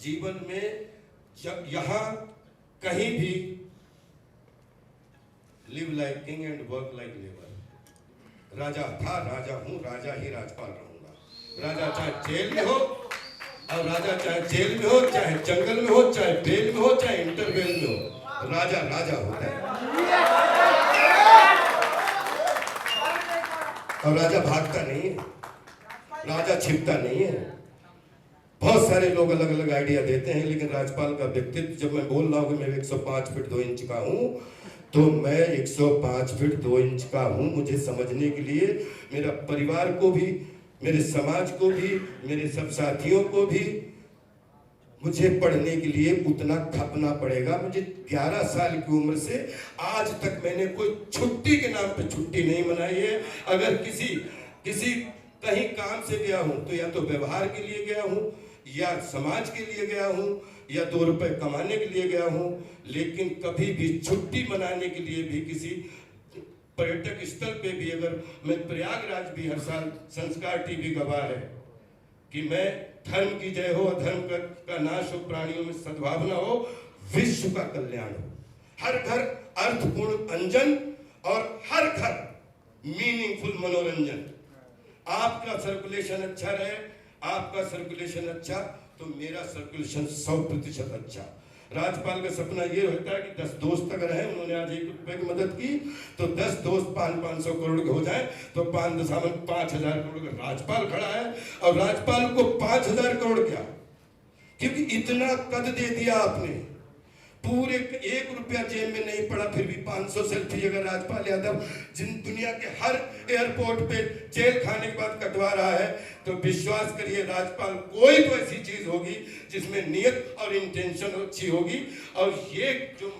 जीवन में जब यहाँ कहीं भी live like king and work like labour, राजा था, राजा हूं, राजा ही राजपाल रहूंगा। राजा चाहे जेल में हो, और राजा चाहे जेल में हो, चाहे जंगल में हो, चाहे बेल में हो, चाहे इंटरवेल में हो, राजा राजा होता है। और राजा भागता नहीं है, राजा छिपता नहीं है। बहुत सारे लोग अलग अलग आइडिया देते हैं, लेकिन राजपाल का व्यक्तित्व, जब मैं बोल रहा हूँ कि मैं 105 फीट 2 इंच का हूँ, तो मैं 105 फीट 2 इंच का हूँ। मुझे समझने के लिए मेरा परिवार को भी, मेरे समाज को भी, मेरे सब साथियों को भी मुझे पढ़ने के लिए उतना खपना पड़ेगा। मुझे 11 साल की उम्र से आज तक मैंने कोई छुट्टी के नाम पे छुट्टी नहीं मनाई है। अगर किसी कहीं काम से गया हूं तो या तो व्यवहार के लिए गया हूं, या समाज के लिए गया हूं, या 2 रुपए कमाने के लिए गया हूं, लेकिन कभी भी छुट्टी मनाने के लिए भी किसी पर्यटक स्थल पे भी, अगर मैं प्रयागराज भी हर साल, संस्कार टीवी गवाह है कि मैं धर्म की जय हो, अधर्म का नाश हो, प्राणियों में सद्भावना हो, विश्व का कल्याण हो, हर घर अर्थपूर्ण अंजन और हर घर मीनिंगफुल मनोरंजन। आपका सर्कुलेशन अच्छा रहे, आपका सर्कुलेशन अच्छा तो मेरा सर्कुलेशन 100% अच्छा। राजपाल का सपना ये होता है कि 10 दोस्त अगर हैं, उन्होंने आज 1 रुपए की मदद की, तो 10 दोस्त 500 करोड़ के हो जाए तो 5,5000 करोड़ का राजपाल खड़ा है। और राजपाल को 5000 करोड़ क्या, क्योंकि इतना कद दे दिया आपने, पूरे 1 रुपया जेब में नहीं पड़ा, फिर भी 500 सेल्फी अगर राजपाल यादव दुनिया के हर एयरपोर्ट पे जेल खाने के बाद कटवा रहा है, तो विश्वास करिए राजपाल कोई तो ऐसी चीज होगी जिसमें नियत और इंटेंशन अच्छी होगी। और ये जो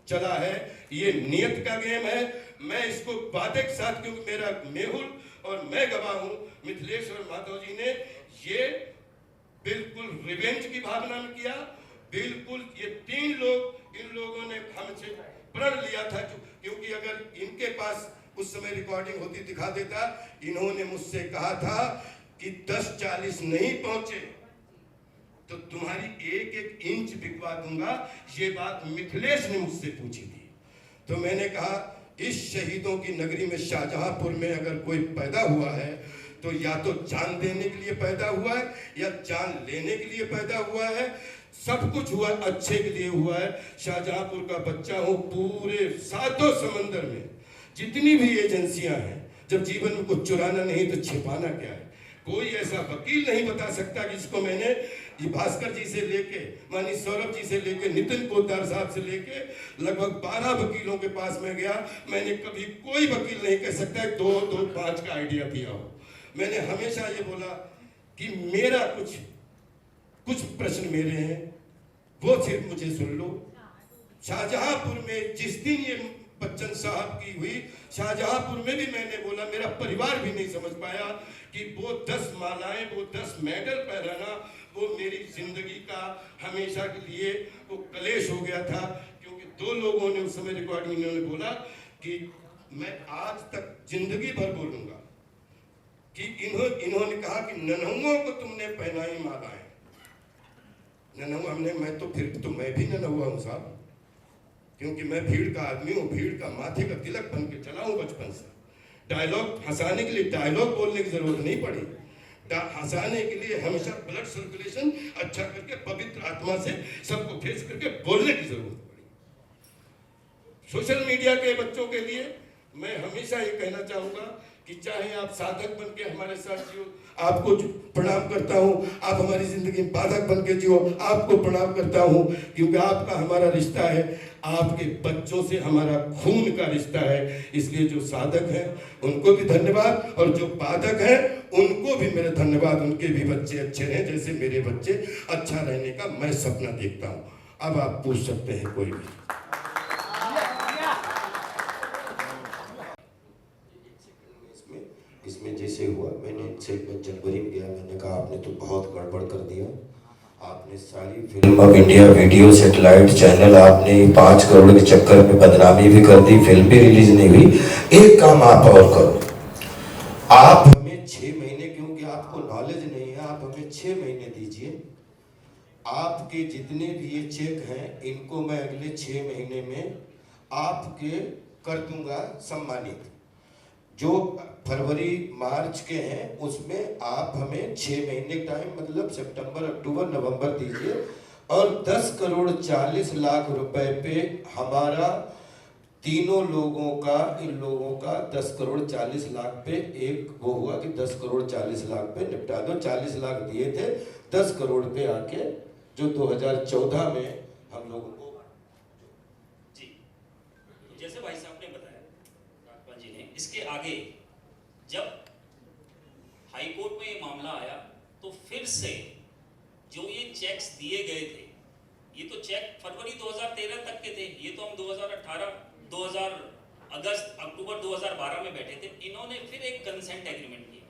चला है ये नियत का गेम है। मैं इसको वादे के साथ, क्योंकि मेरा मेहुल और मैं गवाह हूं, मिथिलेश और माधव जी ने ये बिल्कुल रिवेंज की भावना में किया। बिल्कुल ये 3 लोग, इन लोगों ने हमसे प्रण लिया था, क्योंकि अगर इनके पास उस समय रिकॉर्डिंग होती दिखा देता। इन्होंने मुझसे कहा था कि 10-40 नहीं पहुंचे तो तुम्हारी 1-1 इंच बिकवा दूंगा। ये बात मिथिलेश ने मुझसे पूछी थी। तो मैंने कहा इस शहीदों की नगरी में, शाहजहांपुर में अगर कोई पैदा हुआ है तो या तो जान देने के लिए पैदा हुआ है या जान लेने के लिए पैदा हुआ है। सब कुछ हुआ अच्छे के लिए हुआ है। शाहजहांपुर का बच्चा हूं। पूरे 7 समंदर में जितनी भी एजेंसियां हैं, जब जीवन में कुछ चुराना नहीं तो छिपाना क्या है। कोई ऐसा वकील नहीं बता सकता कि जिसको मैंने भास्कर जी से लेके, मानी सौरभ जी से लेके, नितिन पोद्दार साहब से लेके लगभग 12 वकीलों के पास में गया, मैंने कभी कोई वकील नहीं कह सकता 2-5 का आइडिया दिया हो। मैंने हमेशा ये बोला कि मेरा कुछ प्रश्न मेरे हैं, वो सिर्फ मुझे सुन लो। शाहजहांपुर में जिस दिन ये बच्चन साहब की हुई, शाहजहांपुर में भी मैंने बोला, मेरा परिवार भी नहीं समझ पाया कि वो 10 मालाएं, वो 10 मेडल पहनाना, वो मेरी जिंदगी का हमेशा के लिए वो कलेश हो गया था। क्योंकि 2 लोगों ने उस समय रिकॉर्डिंग, इन्होंने बोला कि मैं आज तक जिंदगी भर बोलूंगा कि इन्होंने कहा कि नन्हुओं को तुमने पहनाई मालाएं। नन्हुआ मैं भी नन्हुआ हूं साहब, क्योंकि मैं भीड़ का आदमी हूँ, भीड़ का माथे का तिलक बन के चला हूँ बचपन से। डायलॉग हंसाने के लिए डायलॉग बोलने की जरूरत नहीं पड़ी, हंसाने के लिए हमेशा ब्लड सर्कुलेशन अच्छा करके पवित्र आत्मा से सबको फेस करके बोलने की जरूरत पड़ी। सोशल मीडिया के बच्चों के लिए मैं हमेशा ये कहना चाहूंगा कि चाहे आप साधक बन के हमारे साथ जियो, आपको प्रणाम करता हूं। आप हमारी जिंदगी में बाधक बन के जियो, आपको प्रणाम करता हूं, क्योंकि आपका हमारा रिश्ता है, आपके बच्चों से हमारा खून का रिश्ता है। इसलिए जो साधक हैं उनको भी धन्यवाद, और जो बाधक हैं उनको भी मेरे धन्यवाद। उनके भी बच्चे अच्छे रहें जैसे मेरे बच्चे अच्छा रहने का मैं सपना देखता हूं। अब आप पूछ सकते हैं कोई भी। इसमें जैसे हुआ, मैंने जनवरी में गया, मैंने कहा आपने तो बहुत गड़बड़ कर दिया। आपने सारी film of India video satellite channel आपने 5 करोड़ के चक्कर में बदनामी भी कर दी, फिल्म भी रिलीज नहीं हुई। एक काम आप और करो, आप हमें 6 महीने, क्योंकि आपको नॉलेज नहीं है, आप हमें 6 महीने दीजिए। आप आपके जितने भी ये चेक हैं इनको मैं अगले 6 महीने में आपके कर दूंगा सम्मानित। जो फरवरी मार्च के हैं उसमें आप हमें 6 महीने टाइम मतलब सितंबर अक्टूबर नवंबर दीजिए, और 10 करोड़ 40 लाख रुपए पे हमारा तीनों लोगों का, इन लोगों का 10 करोड़ 40 लाख पे एक वो हुआ कि 10 करोड़ 40 लाख पे निपटा दो। 40 लाख दिए थे, 10 करोड़ पे आके जो 2014 में हम लोगों को जी, तो जैसे भाई साहब ने बताया, राजपाल जी ने, इसके आगे जब हाई कोर्ट में ये मामला आया तो फिर से जो ये चेक्स दिए गए थे, ये तो चेक फरवरी 2013 तक के थे, ये तो हम 2018 अगस्त अक्टूबर 2012 में बैठे थे। इन्होंने फिर एक कंसेंट एग्रीमेंट किया,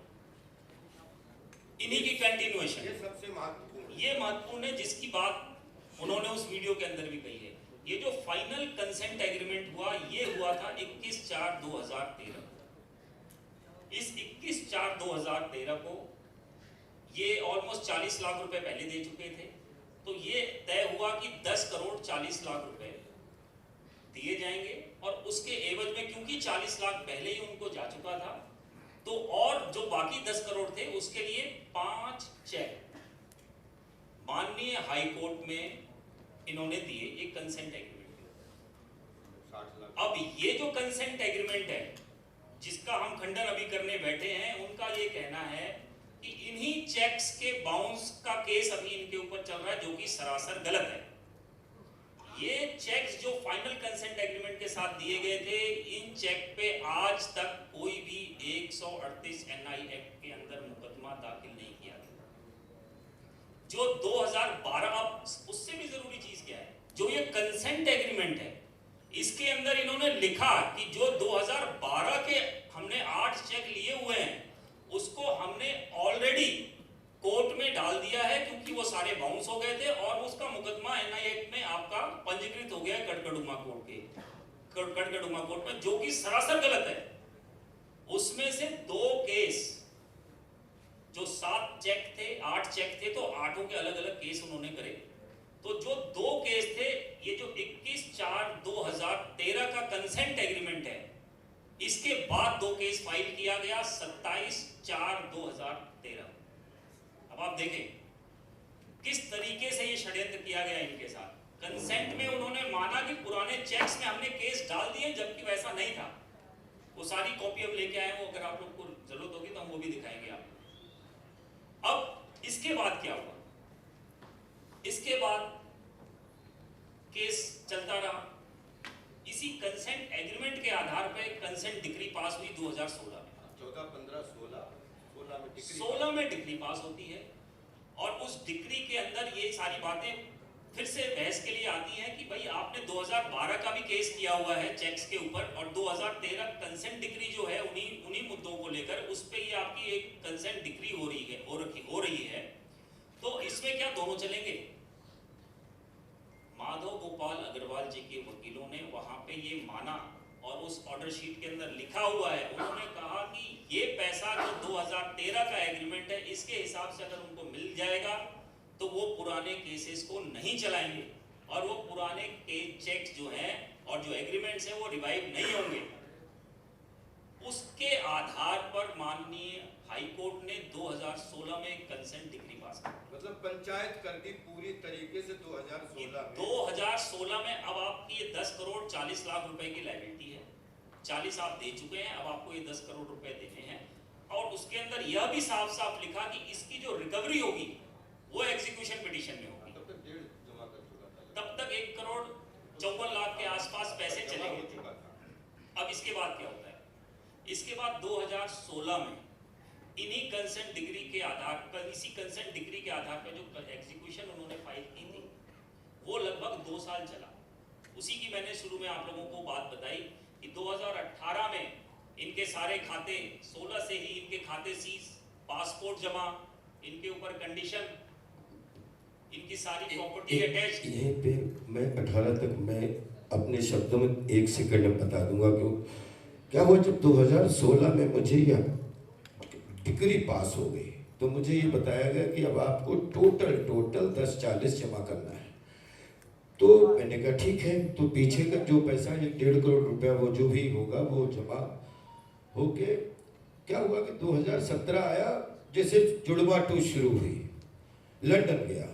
इन्हीं की कंटिन्यूएशन। ये सबसे महत्वपूर्ण, ये महत्वपूर्ण है, जिसकी बात उन्होंने उस वीडियो के अंदर भी कही है। ये जो फाइनल कंसेंट एग्रीमेंट हुआ, ये हुआ था 21/4/2013। इस 21/4/2013 को ये ऑलमोस्ट 40 लाख रुपए पहले दे चुके थे, तो ये तय हुआ कि 10 करोड़ 40 लाख रुपए दिए जाएंगे, और उसके एवज में क्योंकि 40 लाख पहले ही उनको जा चुका था, तो और जो बाकी 10 करोड़ थे उसके लिए 5 चेक माननीय हाई कोर्ट में इन्होंने दिए, एक कंसेंट एग्रीमेंट। 60 लाख। अब ये जो कंसेंट एग्रीमेंट है जिसका हम खंडन अभी करने बैठे हैं, उनका ये कहना है कि इन्हीं चेक्स के बाउंस का केस अभी इनके ऊपर चल रहा है, जो कि सरासर गलत है। ये चेक्स जो फाइनल कंसेंट एग्रीमेंट के साथ दिए गए थे, इन चेक पे आज तक कोई भी 138 NI एक्ट के अंदर मुकदमा दाखिल नहीं किया गया। जो 2012, अब उससे भी जरूरी चीज क्या है, जो ये कंसेंट एग्रीमेंट है, इसके अंदर इन्होंने लिखा कि जो 2012 के हमने 8 चेक लिए हुए हैं, उसको हमने ऑलरेडी कोर्ट में डाल दिया है, क्योंकि वो सारे बाउंस हो गए थे, और उसका मुकदमा NI एक्ट में आपका पंजीकृत हो गया है कड़कड़ुमा कोर्ट के, कड़कड़ुमा कोर्ट में, जो कि सरासर गलत है। उसमें से 2 केस, जो 7 चेक थे, 8 चेक थे, तो 8 के अलग अलग केस उन्होंने करे। तो जो 2 केस थे, ये जो 21/4/2013 का कंसेंट एग्रीमेंट है, इसके बाद 2 केस फाइल किया गया 27/4/2013। अब आप देखें किस तरीके से ये षड्यंत्र किया गया इनके साथ। कंसेंट में उन्होंने माना कि पुराने चेक्स में हमने केस डाल दिए, जबकि वैसा नहीं था। वो सारी कॉपी हम लेके आए, वो अगर आप लोग को जरूरत होगी तो हम वो भी दिखाएंगे आपको। अब इसके बाद क्या हुआ, इसके बाद केस चलता रहा। इसी कंसेंट एग्रीमेंट के आधार पर कंसेंट डिक्री पास हुई 2016 में। 14, 15, 16 में डिक्री पास होती है, और उस डिक्री के अंदर ये सारी बातें फिर से बहस के लिए आती हैं कि भाई आपने 2012 का भी केस किया हुआ है चेक्स के ऊपर, और 2013 कंसेंट डिक्री जो है उन्हीं मुद्दों को लेकर उस पे ये आपकी एक कंसेंट डिक्री हो रही है। तो इसमें क्या दोनों चलेंगे? माधव गोपाल अग्रवाल जी के वकीलों ने वहां पे ये माना, और उस ऑर्डर शीट के अंदर लिखा हुआ है, उन्होंने कहा कि ये पैसा जो 2013 का एग्रीमेंट है, इसके हिसाब से अगर उनको मिल जाएगा तो वो पुराने केसेस को नहीं चलाएंगे, और वो पुराने चेक्स जो हैं और जो एग्रीमेंट्स हैं वो रिवाइव नहीं होंगे। उसके आधार पर माननीय हाई कोर्ट ने 2016 में कंसेंट डिक्री पास की। मतलब पंचायत कर दी पूरी तरीके से 2016 में। 2016 में अब आपकी ये 10 करोड़ 40 लाख रुपए की लायबिलिटी है। 40 आप दे चुके हैं, अब आपको ये 10 करोड़ रुपए देने हैं, और उसके अंदर यह भी साफ साफ लिखा कि इसकी जो रिकवरी होगी वो एग्जीक्यूशन पिटीशन में होगी। तब तक 1.5 जमा कर चुका था, तब तक 1 करोड़ 54 लाख के आसपास पैसे चले गए थे। अब इसके बाद क्या होता है? इसके बाद 2016 में इन्हीं कंसेंट डिग्री के आधार पर, इसी कंसेंट डिग्री के आधार पर जो एग्जीक्यूशन उन्होंने फाइल की थी, वो लगभग 2 साल चला। उसी की मैंने शुरू में आप लोगों को बात बताई कि 2018 में इनके सारे खाते, 16 से ही इनके खाते सीज, पासपोर्ट जमा, इनके ऊपर कंडीशन, इनकी सारी प्रॉपर्टी अटैच। यहीं पे मैं 18 तक मैं अपने शब्दों में 1 सेकंड में बता दूंगा। क्यों? क्या वो जब 2016 में मुझे यह डिग्री पास हो गई, तो मुझे ये बताया गया कि अब आपको टोटल 1040 जमा करना है। तो मैंने कहा ठीक है, तो पीछे का जो पैसा 1.5 करोड़ रुपया वो जो भी होगा वो जमा होके क्या हुआ कि 2017 आया, जैसे जुड़वा 2 शुरू हुई, लंदन गया।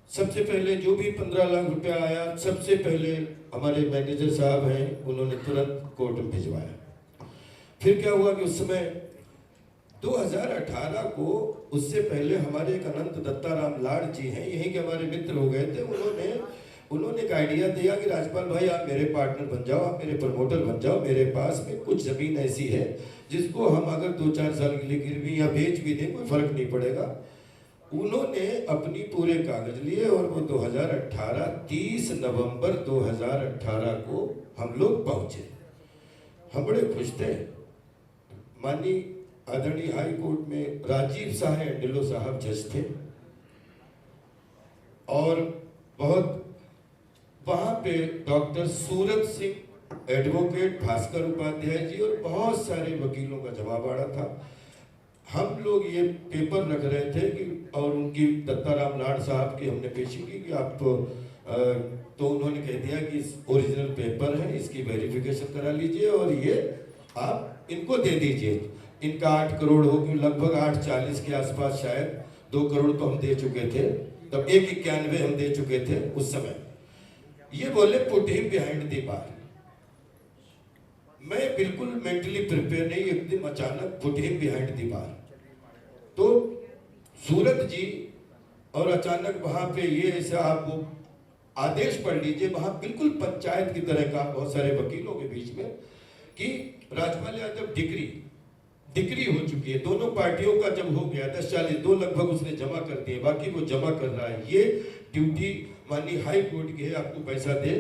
सबसे पहले जो भी 15 लाख रुपया आया, सबसे पहले हमारे मैनेजर साहब हैं, उन्होंने तुरंत कोर्ट में भिजवाया। फिर क्या हुआ कि उस समय 2018 को, उससे पहले हमारे एक अनंत दत्ताराम लाड जी हैं, यहीं के हमारे मित्र हो गए थे। उन्होंने एक आइडिया दिया कि राजपाल भाई आप मेरे पार्टनर बन जाओ, आप मेरे प्रमोटर बन जाओ। मेरे पास में कुछ जमीन ऐसी है जिसको हम अगर 2-4 साल के लिए गिरवी या बेच भी दें कोई फर्क नहीं पड़ेगा। उन्होंने अपनी पूरे कागज लिए और वो 2018 30 नवंबर 2018 को हम लोग पहुंचे। हम बड़े खुश थे। माननीय आदरणीय हाई कोर्ट में राजीव शाह एंडलो साहब जज थे और बहुत वहां पे डॉक्टर सूरत सिंह एडवोकेट, भास्कर उपाध्याय जी और बहुत सारे वकीलों का जवाब आ रहा था। हम लोग ये पेपर रख रहे थे कि, और उनकी दत्ताराम लाड साहब की हमने पेशी की कि आप तो उन्होंने कह दिया कि ओरिजिनल पेपर है, इसकी वेरिफिकेशन करा लीजिए और ये आप इनको दे दीजिए। इनका 8 करोड़ हो गया, लगभग 840 के आसपास, शायद 2 करोड़ तो हम दे चुके थे, तब 191 हम दे चुके थे उस समय। ये बोले put him behind the bar. मैं बिल्कुल मेंटली प्रिपेयर नहीं, एकदम अचानक put him behind the bar. तो सूरत जी और अचानक वहां पे ये ऐसा, आप वो आदेश पढ़ लीजिए, वहां बिल्कुल पंचायत की तरह का, बहुत सारे वकीलों के बीच में, कि राजपाल यादव डिग्री हो चुकी है, दोनों पार्टियों का जब हो गया 1040, 2 लगभग उसने जमा कर दिए, बाकी वो जमा कर रहा है। ये ड्यूटी माननीय हाई कोर्ट की है, आपको पैसा दे,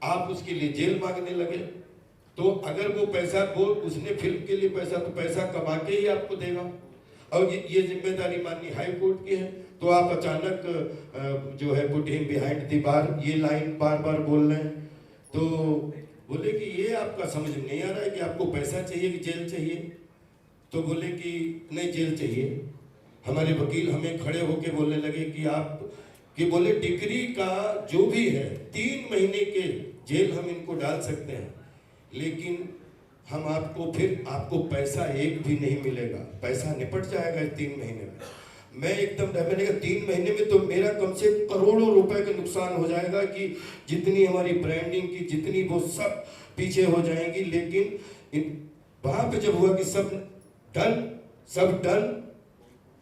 आप उसके लिए जेल मांगने लगे। तो अगर वो पैसा, वो उसने फिल्म के लिए पैसा, तो पैसा कमा के ही आपको देगा, और ये जिम्मेदारी माननीय हाई कोर्ट की है। तो आप अचानक जो है put him behind the bar, ये लाइन बार बार बोल रहे हैं। तो बोले कि ये आपका समझ में नहीं आ रहा है कि आपको पैसा चाहिए कि जेल चाहिए। तो बोले कि नहीं, जेल चाहिए। हमारे वकील हमें खड़े होके बोलने लगे कि आप, कि बोले डिग्री का जो भी है 3 महीने के जेल हम इनको डाल सकते हैं, लेकिन हम आपको पैसा एक भी नहीं मिलेगा, पैसा निपट जाएगा 3 महीने में। मैं एकदम, मैंने कहा 3 महीने में तो मेरा कम से करोड़ों रुपए का नुकसान हो जाएगा, कि जितनी हमारी ब्रांडिंग की जितनी वो सब पीछे हो जाएंगी। लेकिन वहां पे जब हुआ कि सब डन,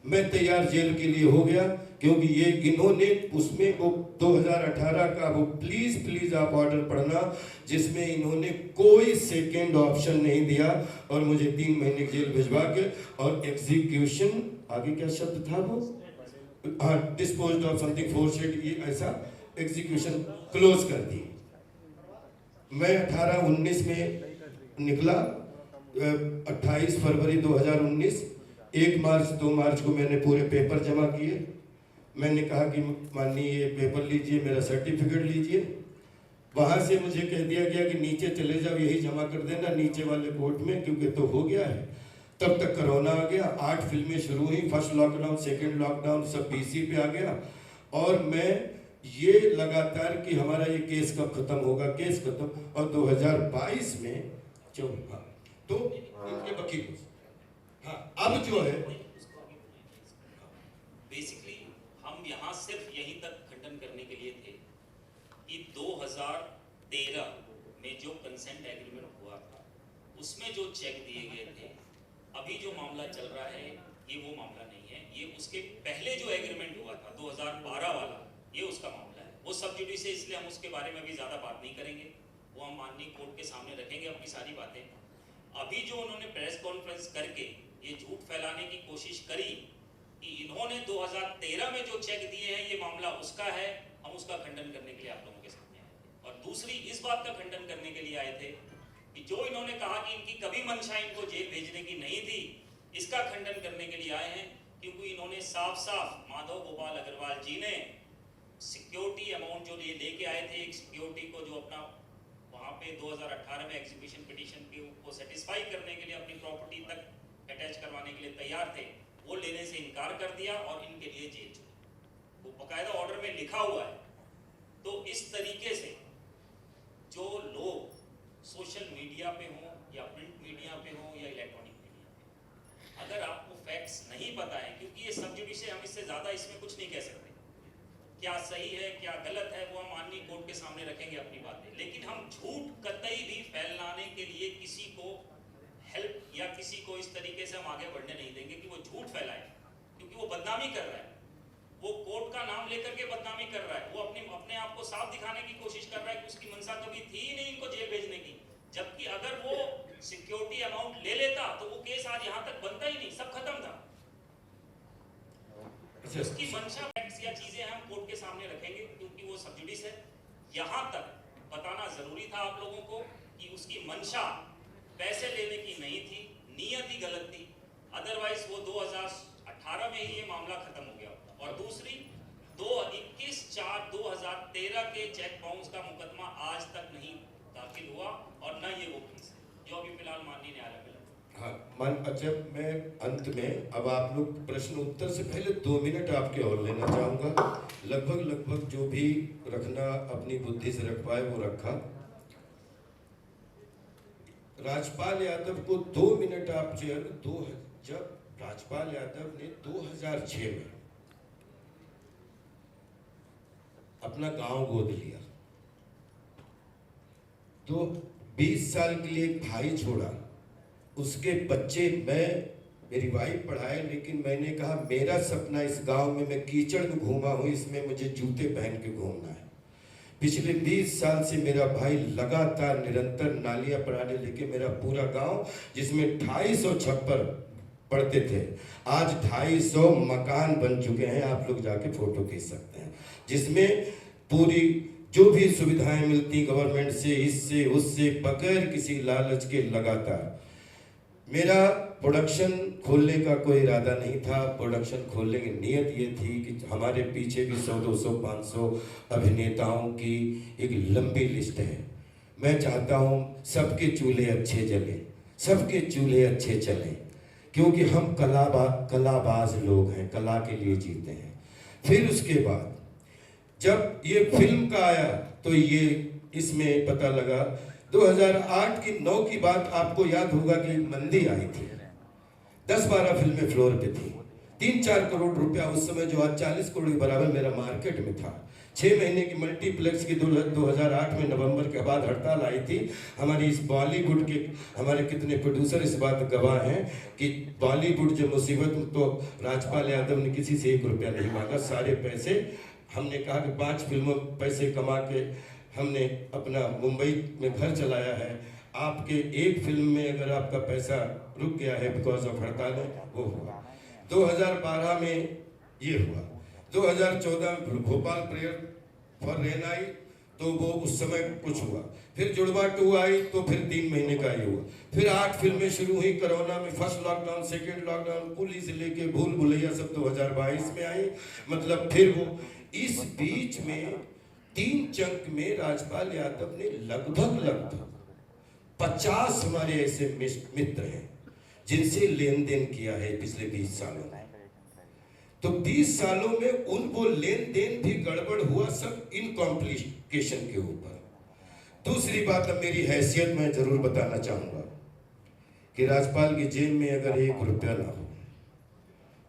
मैं तैयार जेल के लिए हो गया, क्योंकि ये इन्होंने उसमें वो 2018 का वो प्लीज आप ऑर्डर पढ़ना, जिसमें इन्होंने कोई सेकेंड ऑप्शन नहीं दिया और मुझे 3 महीने की जेल भिजवा के, और एग्जीक्यूशन, आगे क्या शब्द था वो, हाँ, डिस्पोज्ड ऑफ समथिंग फोरशेड, ये ऐसा एग्जीक्यूशन क्लोज कर दी। मैं 18-19 में निकला, 28 फरवरी 2019, 1 मार्च 2 मार्च को मैंने पूरे पेपर जमा किए। मैंने कहा कि माननीय ये पेपर लीजिए, मेरा सर्टिफिकेट लीजिए। वहाँ से मुझे कह दिया गया कि नीचे चले जाओ, यही जमा कर देना नीचे वाले कोर्ट में, क्योंकि तो हो गया है। तब तक कोरोना आ गया, 8 फिल्में शुरू हुई, फर्स्ट लॉकडाउन, सेकेंड लॉकडाउन, सब बीसी पे आ गया। और मैं ये लगातार कि हमारा ये केस कब खत्म होगा, केस खत्म, और 2022 में तो इनके वकील, हाँ, अब जो है बेसिकली हम यहाँ सिर्फ यहीं तक खंडन करने के लिए थे कि 2013 में जो कंसेंट एग्रीमेंट हुआ था, उसमें जो चेक दिए गए थे, अभी जो मामला चल रहा है ये वो मामला नहीं है, ये उसके पहले जो एग्रीमेंट हुआ था 2012 वाला, ये उसका मामला है। वो सब जुडिस है, इसलिए हम उसके बारे में भी ज्यादा बात नहीं करेंगे, वो हम माननीय कोर्ट के सामने रखेंगे अपनी सारी बातें। अभी जो उन्होंने प्रेस कॉन्फ्रेंस करके ये झूठ फैलाने की कोशिश करी कि इन्होंने 2013 में जो चेक दिए हैं ये मामला उसका है, हम उसका खंडन करने के लिए आप लोगों के सामने आए थे। और दूसरी इस बात का खंडन करने के लिए आए थे कि जो इन्होंने कहा कि इनकी कभी मंशा इनको जेल भेजने की नहीं थी, इसका खंडन करने के लिए आए हैं, क्योंकि इन्होंने साफ साफ माधव गोपाल अग्रवाल जी ने सिक्योरिटी अमाउंट जो ये लेके आए थे, एक सिक्योरिटी को जो अपना वहाँ पे 2018 में एग्जीक्यूशन पिटीशन को सेटिस्फाई करने के लिए अपनी प्रॉपर्टी तक अटैच करवाने के लिए तैयार थे, वो लेने से इनकार कर दिया और इनके लिए जेल चुके, वो बकायदा ऑर्डर में लिखा हुआ है। तो इस तरीके से जो लोग सोशल मीडिया पे हों या प्रिंट मीडिया पे हों या इलेक्ट्रॉनिक मीडिया पे, अगर आपको फैक्ट्स नहीं पता है, क्योंकि ये सब विषय हम इससे ज़्यादा इसमें कुछ नहीं कह सकते, क्या सही है क्या गलत है वो हम माननीय कोर्ट के सामने रखेंगे अपनी बातें, लेकिन हम झूठ कतई भी फैलाने के लिए किसी को हेल्प या किसी को इस तरीके से हम आगे बढ़ने नहीं देंगे कि वो झूठ फैलाए, क्योंकि वो बदनामी कर रहा है, वो कोर्ट का नाम लेकर के बदनामी कर रहा है, वो अपने आप को साफ दिखाने की कोशिश कर रहा है कि उसकी मंशा कभी थी ही नहीं इनको जेल भेजने की, जबकि अगर वो सिक्योरिटी अमाउंट ले लेता तो वो केस आज यहाँ तक बनता ही नहीं, सब खत्म था। उसकी मंशा फैक्ट्स या चीजें हम कोर्ट के सामने रखेंगे, क्योंकि वो सब जुडिस है। यहाँ तक बताना जरूरी था आप लोगों को कि उसकी मंशा पैसे लेने की नहीं थी, नीयत ही गलत थी, अदरवाइज वो 2018 में ही ये मामला खत्म हो गया। और दूसरी 21/4/2013 के चेक बाउंस का मुकदमा आज तक नहीं दाखिल हुआ और न ये वो केस जो अभी फिलहाल माननीय न्यायालय में लगा। हाँ, अच्छा मैं अंत में अब आप लोग प्रश्न उत्तर से पहले 2 मिनट आपके और लेना चाहूँगा, लगभग जो भी रखना अपनी बुद्धि से रख पाए वो रखा। राजपाल यादव को 2 मिनट आप जब राजपाल यादव ने 2006 में अपना गांव गोद लिया, तो 20 साल के लिए एक भाई छोड़ा, उसके बच्चे मेरी वाइफ पढ़ाए, लेकिन मैंने कहा मेरा सपना इस गांव में मैं कीचड़ में घूमा हूं, इसमें मुझे जूते पहन के घूमना है। पिछले 20 साल से मेरा भाई लगातार निरंतर नालियां पढ़ाने लेके मेरा पूरा गांव, जिसमें 250 छप्पर पढ़ते थे, आज 250 मकान बन चुके हैं, आप लोग जाके फोटो खींच सकते हैं, जिसमें पूरी जो भी सुविधाएं मिलती गवर्नमेंट से, इससे उससे, बगैर किसी लालच के लगातार। मेरा प्रोडक्शन खोलने का कोई इरादा नहीं था, प्रोडक्शन खोलने की नीयत ये थी कि हमारे पीछे भी 100, 200, 500 अभिनेताओं की एक लंबी लिस्ट है। मैं चाहता हूँ सबके चूल्हे अच्छे जलें, सबके चूल्हे अच्छे चलें, क्योंकि हम कलाबाज लोग हैं, कला के लिए जीते हैं। फिर उसके बाद जब ये फिल्म का आया तो ये इसमें पता लगा 2008 की 9 की बात आपको याद होगा कि मंदी आई थी, 10-12 फिल्में फ्लोर पे थी, 3-4 करोड़ रुपया उस समय जो आज 40 करोड़ के बराबर मेरा मार्केट में था। 6 महीने की मल्टीप्लेक्स की 2008 में नवंबर के बाद हड़ताल आई थी। हमारी इस बॉलीवुड के हमारे कितने प्रोड्यूसर इस बात गवाह हैं कि बॉलीवुड जो मुसीबत, तो राजपाल यादव ने किसी से 1 रुपया नहीं मांगा, सारे पैसे हमने कहा कि 5 फिल्मों पैसे कमा के हमने अपना मुंबई में घर चलाया है। आपके एक फिल्म में अगर आपका पैसा रुक गया है बिकॉज ऑफ हड़ताल, वो हुआ 2012 में, ये हुआ 2014 में भोपाल प्रेयर फॉर रेन आई, तो वो उस समय कुछ हुआ। फिर जुड़वा 2 आई तो फिर 3 महीने का ही हुआ। फिर 8 फिल्में शुरू हुई कोरोना में, first lockdown, second lockdown, police लेके भूल भुलैया सब 2022 में आई। मतलब फिर वो इस बीच में 3 चंक में राजपाल यादव ने लगभग 50 हमारे ऐसे मित्र हैं जिनसे लेन देन किया है पिछले 20 सालों में। तो 20 सालों में वो लेन देन भी गड़बड़ हुआ, सब इन कॉम्प्लिकेशन के ऊपर। दूसरी बात, अब मेरी हैसियत मैं जरूर बताना चाहूंगा कि राजपाल की जेब में अगर 1 रुपया ना हो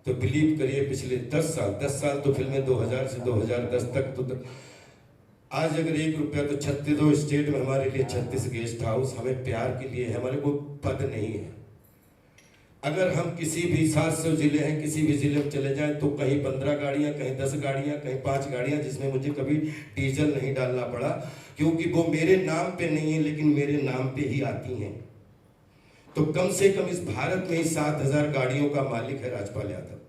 तो बिलीव करिए पिछले 10 साल तो फिल्में 2000 से 2010 तक, तो आज अगर 1 रुपया तो 36 स्टेट में हमारे लिए 36 गेस्ट हाउस हमें प्यार के लिए है, हमारे को पद नहीं है। अगर हम किसी भी 700 जिले हैं, किसी भी जिले में चले जाएं तो कहीं 15 गाड़ियां, कहीं 10 गाड़ियां, कहीं 5 गाड़ियां, जिसमें मुझे कभी डीजल नहीं डालना पड़ा, क्योंकि वो मेरे नाम पे नहीं है लेकिन मेरे नाम पे ही आती हैं। तो कम से कम इस भारत में ही 7000 गाड़ियों का मालिक है राजपाल यादव,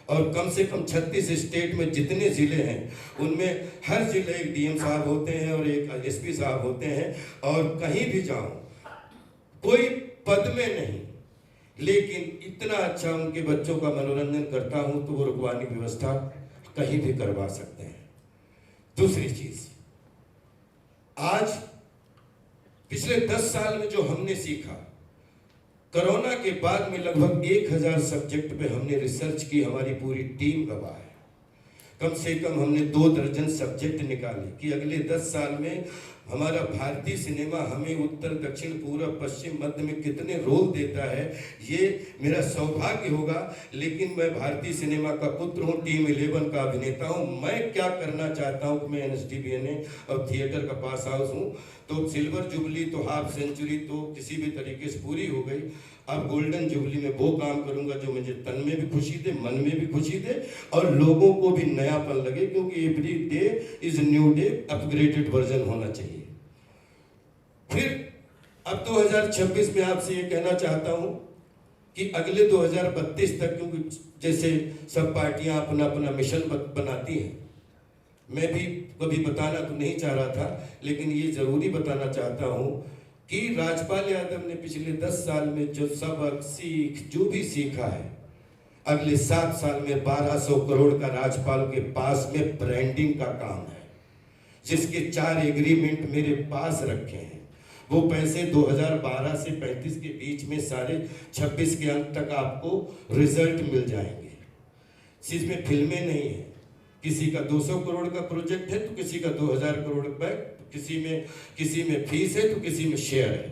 और कम से कम 36 स्टेट में जितने जिले हैं उनमें हर जिले एक डीएम साहब होते हैं और एक एसपी साहब होते हैं, और कहीं भी जाऊं कोई पद में नहीं, लेकिन इतना अच्छा उनके बच्चों का मनोरंजन करता हूं तो वो रुकवानी व्यवस्था कहीं भी करवा सकते हैं। दूसरी चीज, आज पिछले 10 साल में जो हमने सीखा, कोरोना के बाद में लगभग 1000 सब्जेक्ट पे हमने रिसर्च की, हमारी पूरी टीम गवाह है। कम से कम हमने 2 दर्जन सब्जेक्ट निकाले कि अगले 10 साल में हमारा भारतीय सिनेमा हमें उत्तर दक्षिण पूर्व पश्चिम मध्य में कितने रोल देता है, ये मेरा सौभाग्य होगा। लेकिन मैं भारतीय सिनेमा का पुत्र हूँ, टीम 11 का अभिनेता हूँ। मैं क्या करना चाहता हूँ कि मैं NSDBNA और थिएटर का पास आउट हूँ। तो सिल्वर जुबली तो हाफ सेंचुरी तो किसी भी तरीके से पूरी हो गई। अब गोल्डन जुबली में वो काम करूंगा जो मुझे तन में भी खुशी दे, मन में भी खुशी दे और लोगों को भी नयापन लगे, क्योंकि every day is new day, upgraded version होना चाहिए। फिर अब 2026 में आपसे ये कहना चाहता हूं कि अगले 2032 तक, क्योंकि जैसे सब पार्टियां अपना अपना मिशन बनाती हैं, मैं भी कभी बताना तो नहीं चाह रहा था, लेकिन ये जरूरी बताना चाहता हूं कि राजपाल यादव ने पिछले 10 साल में जो सबक सीख जो भी सीखा है, अगले 7 साल में 1200 करोड़ का राजपाल के पास में ब्रांडिंग का काम है, जिसके 4 एग्रीमेंट मेरे पास रखे हैं। वो पैसे 2012 से 35 के बीच में सारे 26 के अंत तक आपको रिजल्ट मिल जाएंगे। इसमें फिल्में नहीं है, किसी का 200 करोड़ का प्रोजेक्ट है तो किसी का 2000 करोड़ रुपए, किसी में फीस है तो किसी में शेयर है।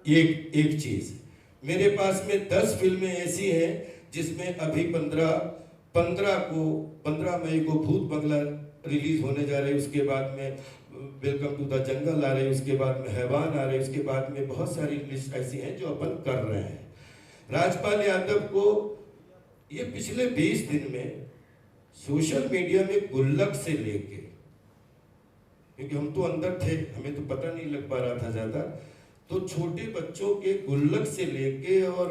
एक चीज मेरे पास में 10 फिल्में ऐसी हैं जिसमें अभी 15 मई को भूत बंगला रिलीज होने जा रही है, उसके बाद में वेलकम टू द जंगल आ रही है, उसके बाद में हैवान आ रही है, उसके बाद में बहुत सारी लिस्ट ऐसी हैं जो अपन कर रहे हैं। राजपाल यादव को ये पिछले 20 दिन में सोशल मीडिया में गुल्लक से लेके, क्योंकि हम तो अंदर थे, हमें तो पता नहीं लग पा रहा था ज्यादा, तो छोटे बच्चों के गुल्लक से लेके और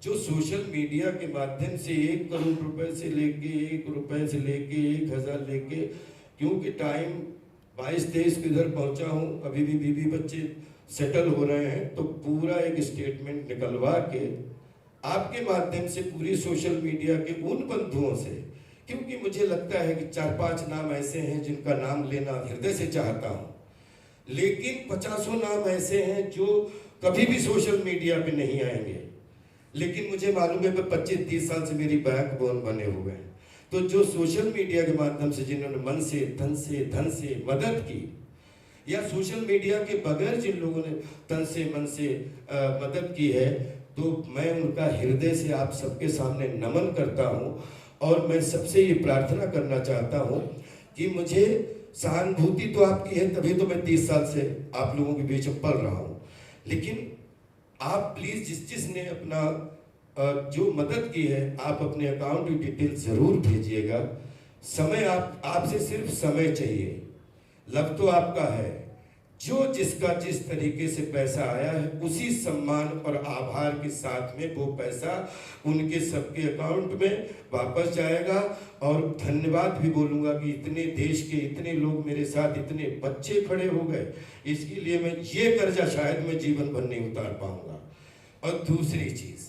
जो सोशल मीडिया के माध्यम से 1 करोड़ रुपए से लेके 1 रुपए से लेके 1000 लेके, क्योंकि टाइम 22-23 किधर पहुंचा हूं, अभी भी बीवी बच्चे सेटल हो रहे हैं, तो पूरा एक स्टेटमेंट निकलवा के आपके माध्यम से पूरी सोशल मीडिया के उन बंधुओं से, क्योंकि मुझे लगता है कि 4-5 नाम ऐसे हैं जिनका नाम लेना हृदय से चाहता हूं, लेकिन 50 नाम ऐसे हैं जो कभी भी सोशल मीडिया पे नहीं आएंगे, लेकिन मुझे मालूम है 25-30 साल से मेरी बैकबोन बने हुए हैं। तो जो सोशल मीडिया के माध्यम से जिन्होंने मन से धन से मदद की, या सोशल मीडिया के बगैर जिन लोगों ने तन से मन से मदद की है, तो मैं उनका हृदय से आप सबके सामने नमन करता हूं। और मैं सबसे ये प्रार्थना करना चाहता हूं कि मुझे सहानुभूति तो आपकी है, तभी तो मैं 30 साल से आप लोगों के बीच में पल रहा हूं, लेकिन आप प्लीज जिसने अपना जो मदद की है, आप अपने अकाउंट की डिटेल जरूर भेजिएगा। समय आपसे सिर्फ समय चाहिए, लव तो आपका है, जो जिसका जिस तरीके से पैसा आया है उसी सम्मान और आभार के साथ में वो पैसा उनके सबके अकाउंट में वापस जाएगा। और धन्यवाद भी बोलूँगा कि इतने देश के इतने लोग मेरे साथ, इतने बच्चे खड़े हो गए, इसके लिए मैं ये कर्जा शायद मैं जीवन भर नहीं उतार पाऊंगा। और दूसरी चीज़,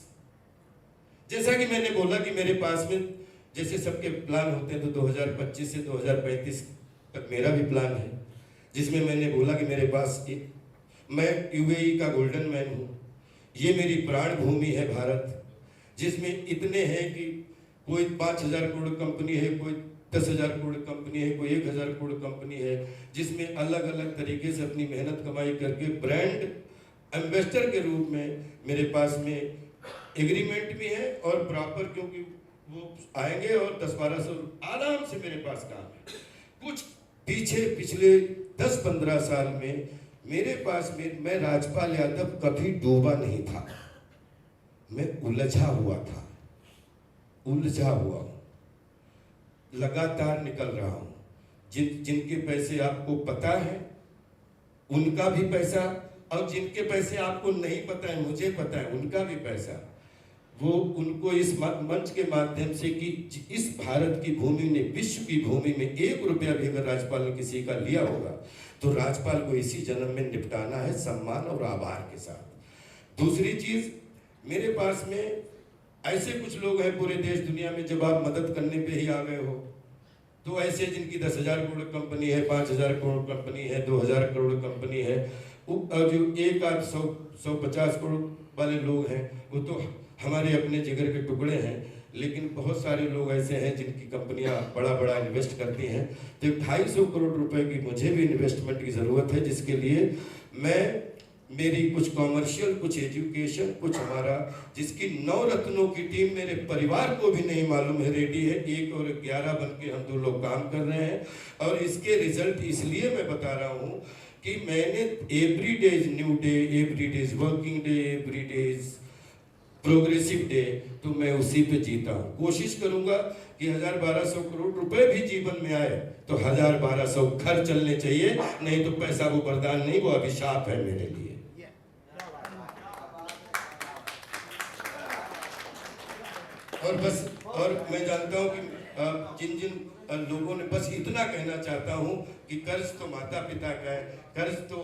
जैसा कि मैंने बोला कि मेरे पास में जैसे सबके प्लान होते हैं, तो 2025 से 2035 तक मेरा भी प्लान है, जिसमें मैंने बोला कि मेरे पास मैं UAE का गोल्डन मैन हूँ, ये मेरी प्राण भूमि है भारत, जिसमें इतने हैं कि कोई 5000 करोड़ कंपनी है, कोई 10,000 करोड़ कंपनी है, कोई 1000 करोड़ कंपनी है, जिसमें अलग अलग तरीके से अपनी मेहनत कमाई करके ब्रांड एम्बेसडर के रूप में मेरे पास में एग्रीमेंट भी है और प्रॉपर, क्योंकि वो आएंगे और 10-1200 आराम से मेरे पास काम है। कुछ पिछले 10-15 साल में मेरे पास में मैं राजपाल यादव कभी डूबा नहीं था, मैं उलझा हुआ था, उलझा हुआ हूं, लगातार निकल रहा हूं। जिनके पैसे आपको पता है उनका भी पैसा, और जिनके पैसे आपको नहीं पता है, मुझे पता है, उनका भी पैसा, वो उनको इस मंच के माध्यम से कि इस भारत की भूमि ने, विश्व की भूमि में 1 रुपया भी अगर राजपाल ने किसी का लिया होगा तो राजपाल को इसी जन्म में निपटाना है, सम्मान और आभार के साथ। दूसरी चीज, मेरे पास में ऐसे कुछ लोग हैं पूरे देश दुनिया में, जब आप मदद करने पे ही आ गए हो, तो ऐसे जिनकी 10,000 करोड़ कंपनी है, 5,000 करोड़ कंपनी है, 2,000 करोड़ कंपनी है, और जो एक आध 150 करोड़ वाले लोग हैं वो तो हमारे अपने जिगर के टुकड़े हैं, लेकिन बहुत सारे लोग ऐसे हैं जिनकी कंपनियां बड़ा बड़ा इन्वेस्ट करती हैं। तो 250 करोड़ रुपए की मुझे भी इन्वेस्टमेंट की ज़रूरत है, जिसके लिए मैं मेरी कुछ कॉमर्शियल, कुछ एजुकेशन, कुछ हमारा, जिसकी 9 रत्नों की टीम मेरे परिवार को भी नहीं मालूम है, रेडी है। 1 और 11 बन के हम 2 लोग काम कर रहे हैं। और इसके रिजल्ट इसलिए मैं बता रहा हूँ कि मैंने every day is new day, every day is working day, every day is progressive day, तो मैं उसी पे जीता हूँ। कोशिश करूंगा कि 1000-1200 करोड़ रुपए भी जीवन में आए तो 1000-1200 घर चलने चाहिए, नहीं तो पैसा वो वरदान नहीं, वो अभिशाप है मेरे लिए। और बस, और मैं जानता हूँ कि जिन जिन लोगों ने, बस इतना कहना चाहता हूँ कि कर्ज तो माता पिता का है, कर्ज तो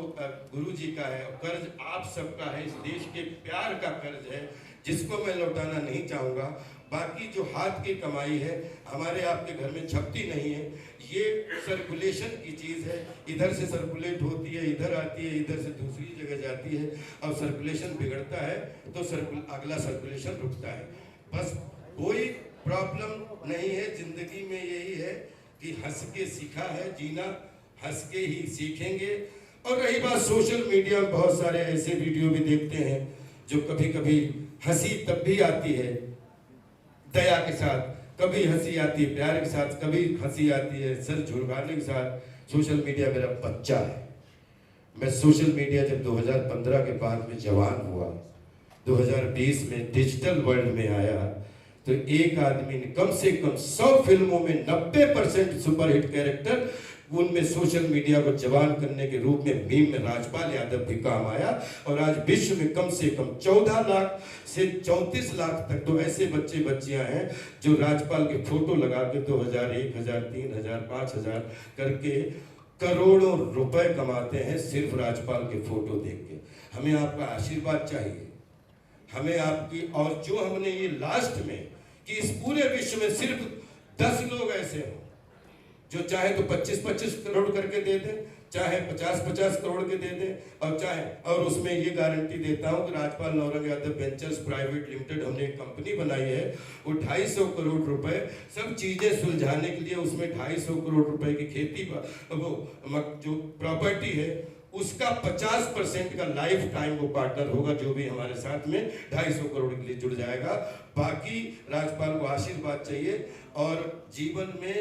गुरु जी का है, और कर्ज आप सबका है, इस देश के प्यार का कर्ज है, जिसको मैं लौटाना नहीं चाहूँगा। बाकी जो हाथ की कमाई है, हमारे आपके घर में छपती नहीं है, ये सर्कुलेशन की चीज़ है, इधर से सर्कुलेट होती है, इधर आती है, इधर से दूसरी जगह जाती है, और सर्कुलेशन बिगड़ता है तो अगला सर्कुलेशन रुकता है। बस कोई प्रॉब्लम नहीं है जिंदगी में, यही है कि हंस के सीखा है जीना, हंस के ही सीखेंगे। और रही बात सोशल मीडिया में, बहुत सारे ऐसे वीडियो भी देखते हैं जो कभी कभी हंसी तब भी आती है दया के साथ, कभी हंसी आती है प्यार के साथ, कभी हंसी आती है सर झुरगाने के साथ। सोशल मीडिया मेरा बच्चा है। मैं सोशल मीडिया जब 2015 के बाद में जवान हुआ, 2020 में डिजिटल वर्ल्ड में आया, तो एक आदमी ने कम से कम 100 फिल्मों में 90% सुपरहिट कैरेक्टर, उनमें सोशल मीडिया को जवान करने के रूप में मीम में राजपाल यादव भी काम आया। और आज विश्व में कम से कम 14 लाख से 34 लाख तक तो ऐसे बच्चे बच्चियां हैं जो राजपाल के फोटो लगा के 2000, 1000, 3000, 5000 करके करोड़ों रुपए कमाते हैं सिर्फ राजपाल के फोटो देख के। हमें आपका आशीर्वाद चाहिए, हमें आपकी, और जो हमने ये लास्ट में कि इस पूरे विश्व में सिर्फ 10 लोग ऐसे हों जो चाहे तो 25-25 करोड़ करके दे दें, चाहे 50-50 करोड़ के दे दें, और चाहे, और उसमें ये गारंटी देता हूँ कि Rajpal Naurang Yadav ventures private limited हमने एक कंपनी बनाई है, वो 250 करोड़ रुपए सब चीज़ें सुलझाने के लिए, उसमें 250 करोड़ रुपए की खेती, वो जो प्रॉपर्टी है उसका 50% का लाइफ टाइम वो पार्टनर होगा, जो भी हमारे साथ में 250 करोड़ के लिए जुड़ जाएगा। बाकी राजपाल को आशीर्वाद चाहिए, और जीवन में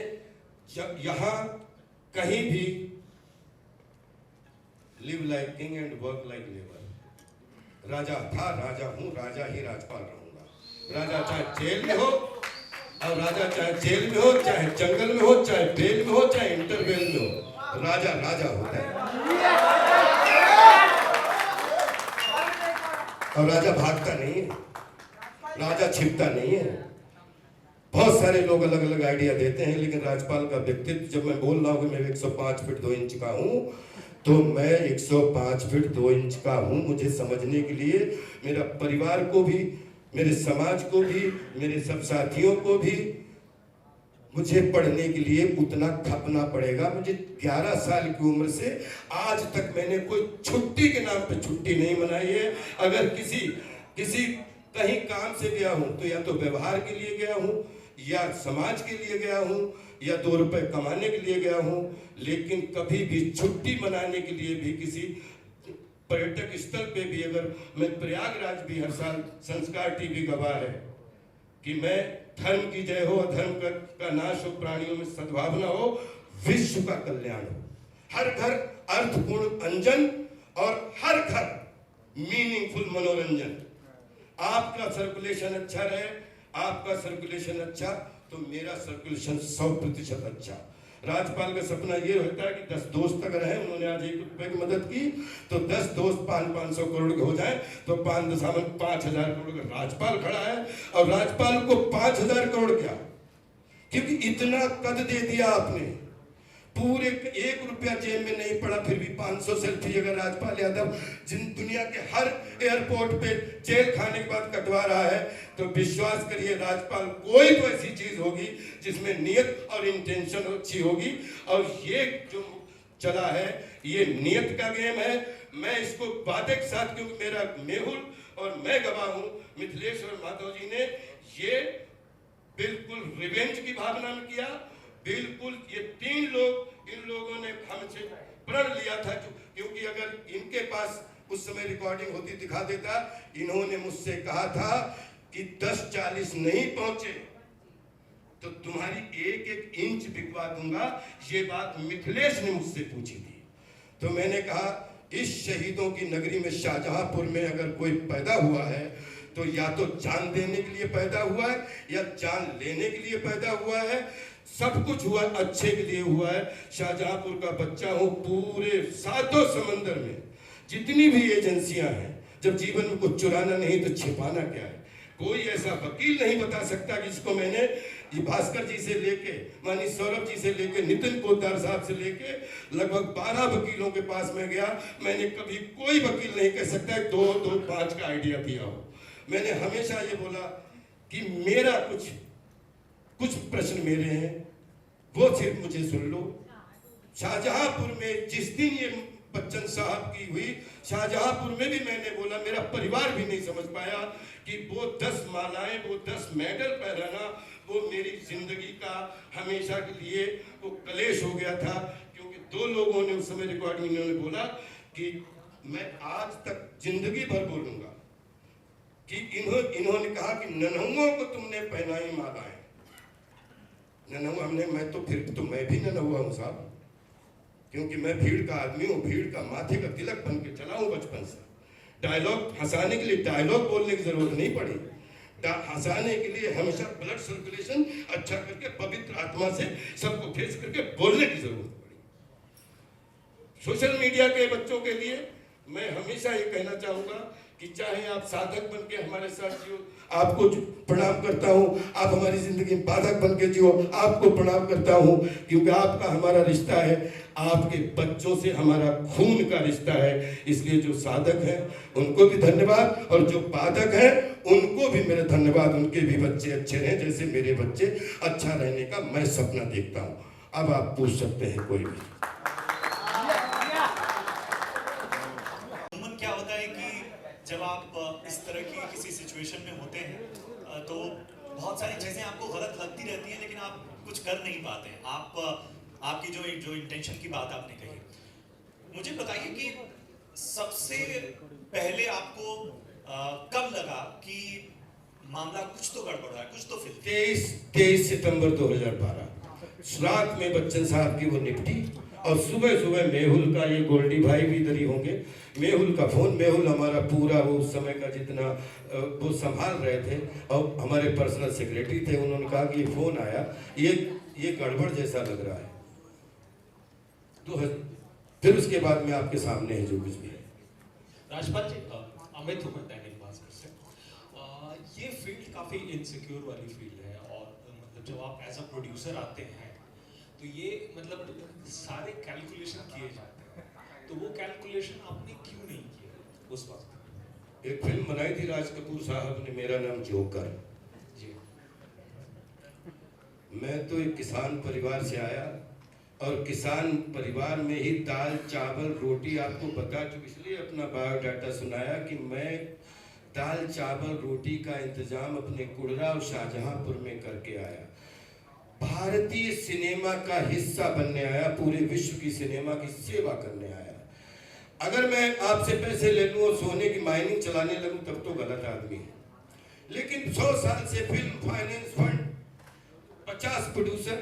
जब यहाँ कहीं भी live like king and work like labour. राजा था, राजा हूँ, राजा ही राजपाल रहूंगा। राजा चाहे जेल में हो, और राजा चाहे जेल में हो, चाहे जंगल में हो, चाहे बेल में हो, चाहे इंटरवेल में हो, राजा राजा होता है। और राजा भागता नहीं है, राजा छिपता नहीं है। बहुत सारे लोग अलग अलग आइडिया देते हैं, लेकिन राजपाल का व्यक्तित्व, जब मैं बोल रहा हूँ कि मैं 105 फीट 2 इंच का हूँ, तो मैं 105 फीट 2 इंच का हूँ। मुझे समझने के लिए मेरा परिवार को भी, मेरे समाज को भी, मेरे सब साथियों को भी मुझे पढ़ने के लिए उतना खपना पड़ेगा। मुझे 11 साल की उम्र से आज तक मैंने कोई छुट्टी के नाम पे छुट्टी नहीं मनाई है। अगर किसी कहीं काम से गया हूँ तो या तो व्यवहार के लिए गया हूँ, या समाज के लिए गया हूँ, या 2 रुपए कमाने के लिए गया हूँ, लेकिन कभी भी छुट्टी मनाने के लिए भी किसी पर्यटक स्थल पे भी, अगर मैं प्रयागराज भी हर साल, संस्कार टीवी गवाह है कि मैं धर्म की जय हो, अधर्म का नाश हो, प्राणियों में सद्भावना हो, विश्व का कल्याण हो, हर घर अर्थपूर्ण अंजन, और हर घर मीनिंगफुल मनोरंजन। आपका सर्कुलेशन अच्छा रहे, आपका सर्कुलेशन अच्छा तो मेरा सर्कुलेशन 100% अच्छा। राजपाल का सपना ये होता है कि 10 दोस्त अगर हैं, उन्होंने आज 1 रुपए की मदद की, तो 10 दोस्त 500 करोड़ के हो जाए तो 5,5000 करोड़ का राजपाल खड़ा है। और राजपाल को 5000 करोड़ क्या, क्योंकि इतना कद दे दिया आपने, पूरे 1 रुपया जेब में नहीं पड़ा, फिर भी 500 सेल्फी अगर राजपाल यादव जिन दुनिया के हर एयरपोर्ट पे जेल खाने के बाद कटवा रहा है, तो विश्वास करिए राजपाल कोई तो ऐसी चीज होगी जिसमें नियत और इंटेंशन अच्छी होगी। और ये जो चला है ये नियत का गेम है। मैं इसको वादे के साथ, क्योंकि मेरा मेहुल और मैं गवाह हूं, मिथिलेश और माधव जी ने ये बिल्कुल रिवेंज की भावना में किया। बिल्कुल ये 3 लोग, इन लोगों ने हमसे प्रण लिया था, क्योंकि अगर इनके पास उस समय रिकॉर्डिंग होती दिखा देता। इन्होंने मुझसे कहा था कि 10-40 नहीं पहुंचे तो तुम्हारी 1-1 इंच बिकवा दूंगा। ये बात मिथिलेश ने मुझसे पूछी थी। तो मैंने कहा इस शहीदों की नगरी में शाहजहांपुर में अगर कोई पैदा हुआ है तो या तो जान देने के लिए पैदा हुआ है या जान लेने के लिए पैदा हुआ है। सब कुछ हुआ अच्छे के लिए हुआ है। शाहजहांपुर का बच्चा हूं। पूरे 7 समंदर में जितनी भी एजेंसियां हैं, जब जीवन में कुछ चुराना नहीं तो छिपाना क्या है। कोई ऐसा वकील नहीं बता सकता कि जिसको मैंने ये भास्कर जी से लेके, मानी सौरभ जी से लेके, नितिन पोद्दार साहब से लेके लगभग 12 वकीलों के पास में गया। मैंने कभी कोई वकील नहीं कह सकता 2-5 का आइडिया दिया हो। मैंने हमेशा ये बोला कि मेरा कुछ प्रश्न मेरे हैं, वो सिर्फ मुझे सुन लो। शाहजहांपुर में जिस दिन ये बच्चन साहब की हुई, शाहजहांपुर में भी मैंने बोला, मेरा परिवार भी नहीं समझ पाया कि वो 10 मालाएं, वो 10 मेडल पहनाना, वो मेरी जिंदगी का हमेशा के लिए वो कलेश हो गया था। क्योंकि 2 लोगों ने उस समय रिकॉर्डिंग इन्होंने बोला कि मैं आज तक जिंदगी भर बोलूंगा कि इन्होंने कहा कि नन्हुओं को तुमने पहनाई मालाएं। नन्हुआ हमने, मैं भी नन्हुआ हूं साहब, क्योंकि मैं भीड़ का आदमी हूँ। भीड़ का माथे का तिलक बन के चला हूँ बचपन से। डायलॉग हंसाने के लिए डायलॉग बोलने की जरूरत नहीं पड़ी। हंसाने के लिए हमेशा ब्लड सर्कुलेशन अच्छा करके पवित्र आत्मा से सबको फेस करके बोलने की जरूरत पड़ी। सोशल मीडिया के बच्चों के लिए मैं हमेशा ये कहना चाहूंगा कि चाहे आप साधक बन के हमारे साथ जियो, आपको प्रणाम करता हूं। आप हमारी जिंदगी में बाधक बन के जियो, आपको प्रणाम करता हूं, क्योंकि आपका हमारा रिश्ता है, आपके बच्चों से हमारा खून का रिश्ता है। इसलिए जो साधक हैं उनको भी धन्यवाद, और जो बाधक हैं उनको भी मेरे धन्यवाद। उनके भी बच्चे अच्छे रहें जैसे मेरे बच्चे अच्छा रहने का मैं सपना देखता हूं। अब आप पूछ सकते हैं कोई भी। क्या होता है कि जब आप इस तरह की किसी सिचुएशन में होते हैं तो बहुत सारी चीजें आपको गलत लगती रहती हैं, लेकिन आप कुछ कर नहीं पाते हैं। आपकी जो इंटेंशन की बात आपने कही, मुझे बताइए कि सबसे पहले आपको कब लगा कि मामला कुछ तो गड़बड़ है, कुछ तो फिर 23 सितंबर 2012 रात में बच्चन साहब की वो निपटी, और सुबह सुबह मेहुल का, ये गोल्डी भाई भी इधर ही होंगे, मेहुल का फोन। मेहुल हमारा पूरा वो उस समय का जितना वो संभाल रहे थे और हमारे पर्सनल सेक्रेटरी थे। उन्होंने कहा कि ये फोन आया, ये गड़बड़ जैसा लग रहा है। तो फिर उसके बाद में आपके सामने है जो कुछ भी है। राजपाल जी, अमित हूँ मैं दैनिक भास्कर से। ये फील्ड काफ़ी इनसिक्योर वाली फील्ड है, और मतलब जब आप एज अ प्रोड्यूसर आते हैं तो ये मतलब सारे कैलकुलेशन किए जाते हैं, तो वो कैलकुलेशन आपने क्यों नहीं किया उस वक्त? एक फिल्म बनाई थी राज कपूर साहब ने, मेरा नाम जोकर जी। मैं तो एक किसान परिवार से आया, और किसान परिवार में ही दाल चावल रोटी, आपको बता चुका इसलिए अपना बायोडाटा सुनाया कि मैं दाल चावल रोटी का इंतजाम अपने कुड़रा और शाहजहांपुर में करके आया। भारतीय सिनेमा का हिस्सा बनने आया, पूरे विश्व की सिनेमा की सेवा करने आया। अगर मैं आपसे पैसे ले लूं और सोने की माइनिंग चलाने लगूं तब तो गलत आदमी है। लेकिन 100 साल से फिल्म फाइनेंस फंड, 50 प्रोड्यूसर,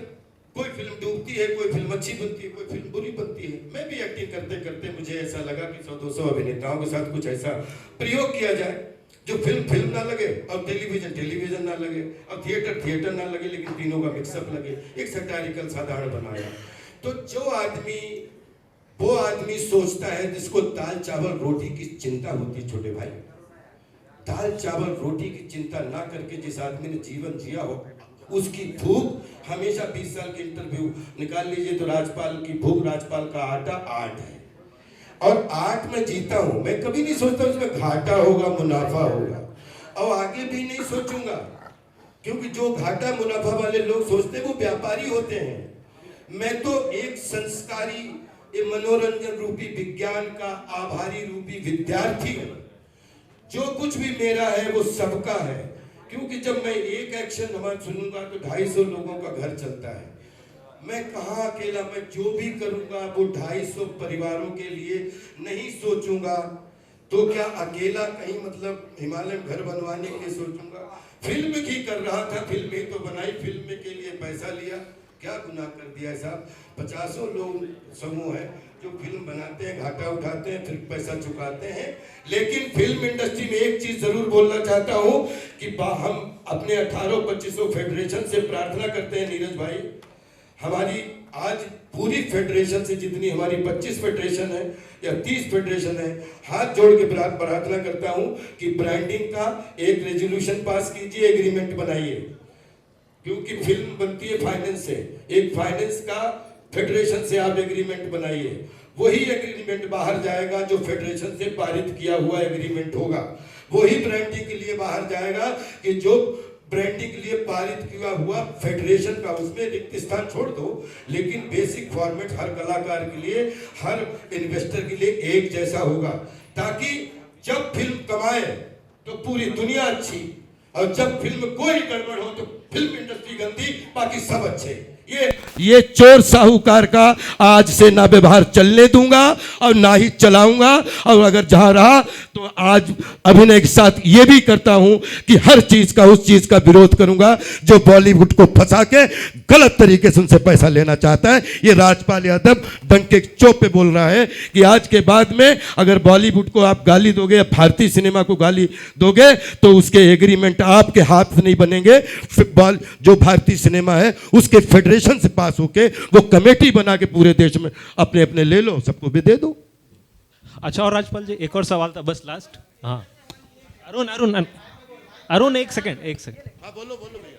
कोई फिल्म डूबती है, कोई फिल्म अच्छी बनती है, कोई फिल्म बुरी बनती है। मैं भी एक्टिंग करते करते मुझे ऐसा लगा कि 100-200 अभिनेताओं के साथ कुछ ऐसा प्रयोग किया जाए जो फिल्म ना लगे और टेलीविजन ना लगे और थिएटर ना लगे, लेकिन तीनों का मिक्सअप लगे, एक सैटारिकल साधारण बनाया। तो वो आदमी सोचता है जिसको दाल चावल रोटी की चिंता होती, छोटे भाई, दाल चावल रोटी की चिंता ना करके जिस आदमी ने जीवन जिया हो, उसकी भूख हमेशा 20 साल के इंटरव्यू निकाल लीजिए तो राजपाल की भूख, राजपाल का आटा 8 है, और 8 में जीता हूं। मैं कभी नहीं सोचता उसमें घाटा होगा मुनाफा होगा, और आगे भी नहीं सोचूंगा, क्योंकि जो घाटा मुनाफा वाले लोग सोचते हैं वो व्यापारी होते हैं। मैं तो एक संस्कारी ये मनोरंजन रूपी विज्ञान का आभारी रूपी विद्यार्थी हूं। जो कुछ भी मेरा है वो सबका है, क्योंकि जब मैं एक एक्शन हमारा सुनूंगा तो 250 लोगों का घर चलता है। मैं कहाँ अकेला, मैं जो भी करूंगा वो 250 परिवारों के लिए नहीं सोचूंगा। तो क्या अकेला कहीं मतलब हिमालय में घर बनवाने के लिए सोचूंगा? फिल्म की कर रहा था, फिल्म ही तो बनाई, फिल्म के लिए पैसा लिया, क्या गुनाह कर दिया साहब? 50 लोग समूह है जो फिल्म बनाते हैं, घाटा उठाते हैं, फिर पैसा चुकाते हैं। लेकिन फिल्म इंडस्ट्री में एक चीज जरूर बोलना चाहता हूं कि हम अपने 18-25 फेडरेशन से प्रार्थना करते हैं, नीरज भाई, हमारी आज पूरी फेडरेशन से जितनी हमारी 25 फेडरेशन है या 30 फेडरेशन है, हाथ जोड़ के प्रार्थना करता हूं कि ब्रांडिंग का एक रेजोल्यूशन पास कीजिए, एग्रीमेंट बनाइए, क्योंकि फिल्म बनती है फाइनेंस से। एक फाइनेंस का फेडरेशन से आप एग्रीमेंट बनाइए, वही एग्रीमेंट बाहर जाएगा जो फेडरेशन से पारित किया हुआ एग्रीमेंट होगा। वही ब्रांडिंग के लिए बाहर जाएगा कि जो ब्रांडिंग के लिए पारित किया हुआ फेडरेशन का, उसमें रिक्त स्थान छोड़ दो, लेकिन बेसिक फॉर्मेट हर कलाकार के लिए, हर इन्वेस्टर के लिए एक जैसा होगा, ताकि जब फिल्म कमाए तो पूरी दुनिया अच्छी, और जब फिल्म कोई गड़बड़ हो तो फिल्म इंडस्ट्री गंदी, बाकी सब अच्छे। ये चोर साहूकार का आज से ना व्यवहार चलने दूंगा और ना ही चलाऊंगा। और अगर जहां रहा तो आज अभिनय के साथ ये भी करता हूं कि हर चीज का, उस चीज का विरोध करूंगा जो बॉलीवुड को फंसा के गलत तरीके से उनसे पैसा लेना चाहता है। ये राजपाल यादव डंके चौप पे बोल रहा है कि आज के बाद में अगर बॉलीवुड को आप गाली दोगे या भारतीय सिनेमा को गाली दोगे तो उसके एग्रीमेंट आपके हाथ से नहीं बनेंगे। जो भारतीय सिनेमा है उसके फेडरेशन से पास होके वो कमेटी बना के पूरे देश में अपने अपने ले लो, सबको भी दे दो। अच्छा, और राजपाल जी एक और सवाल था बस लास्ट। हाँ अरुण एक सेकंड। हाँ बोलो भैया।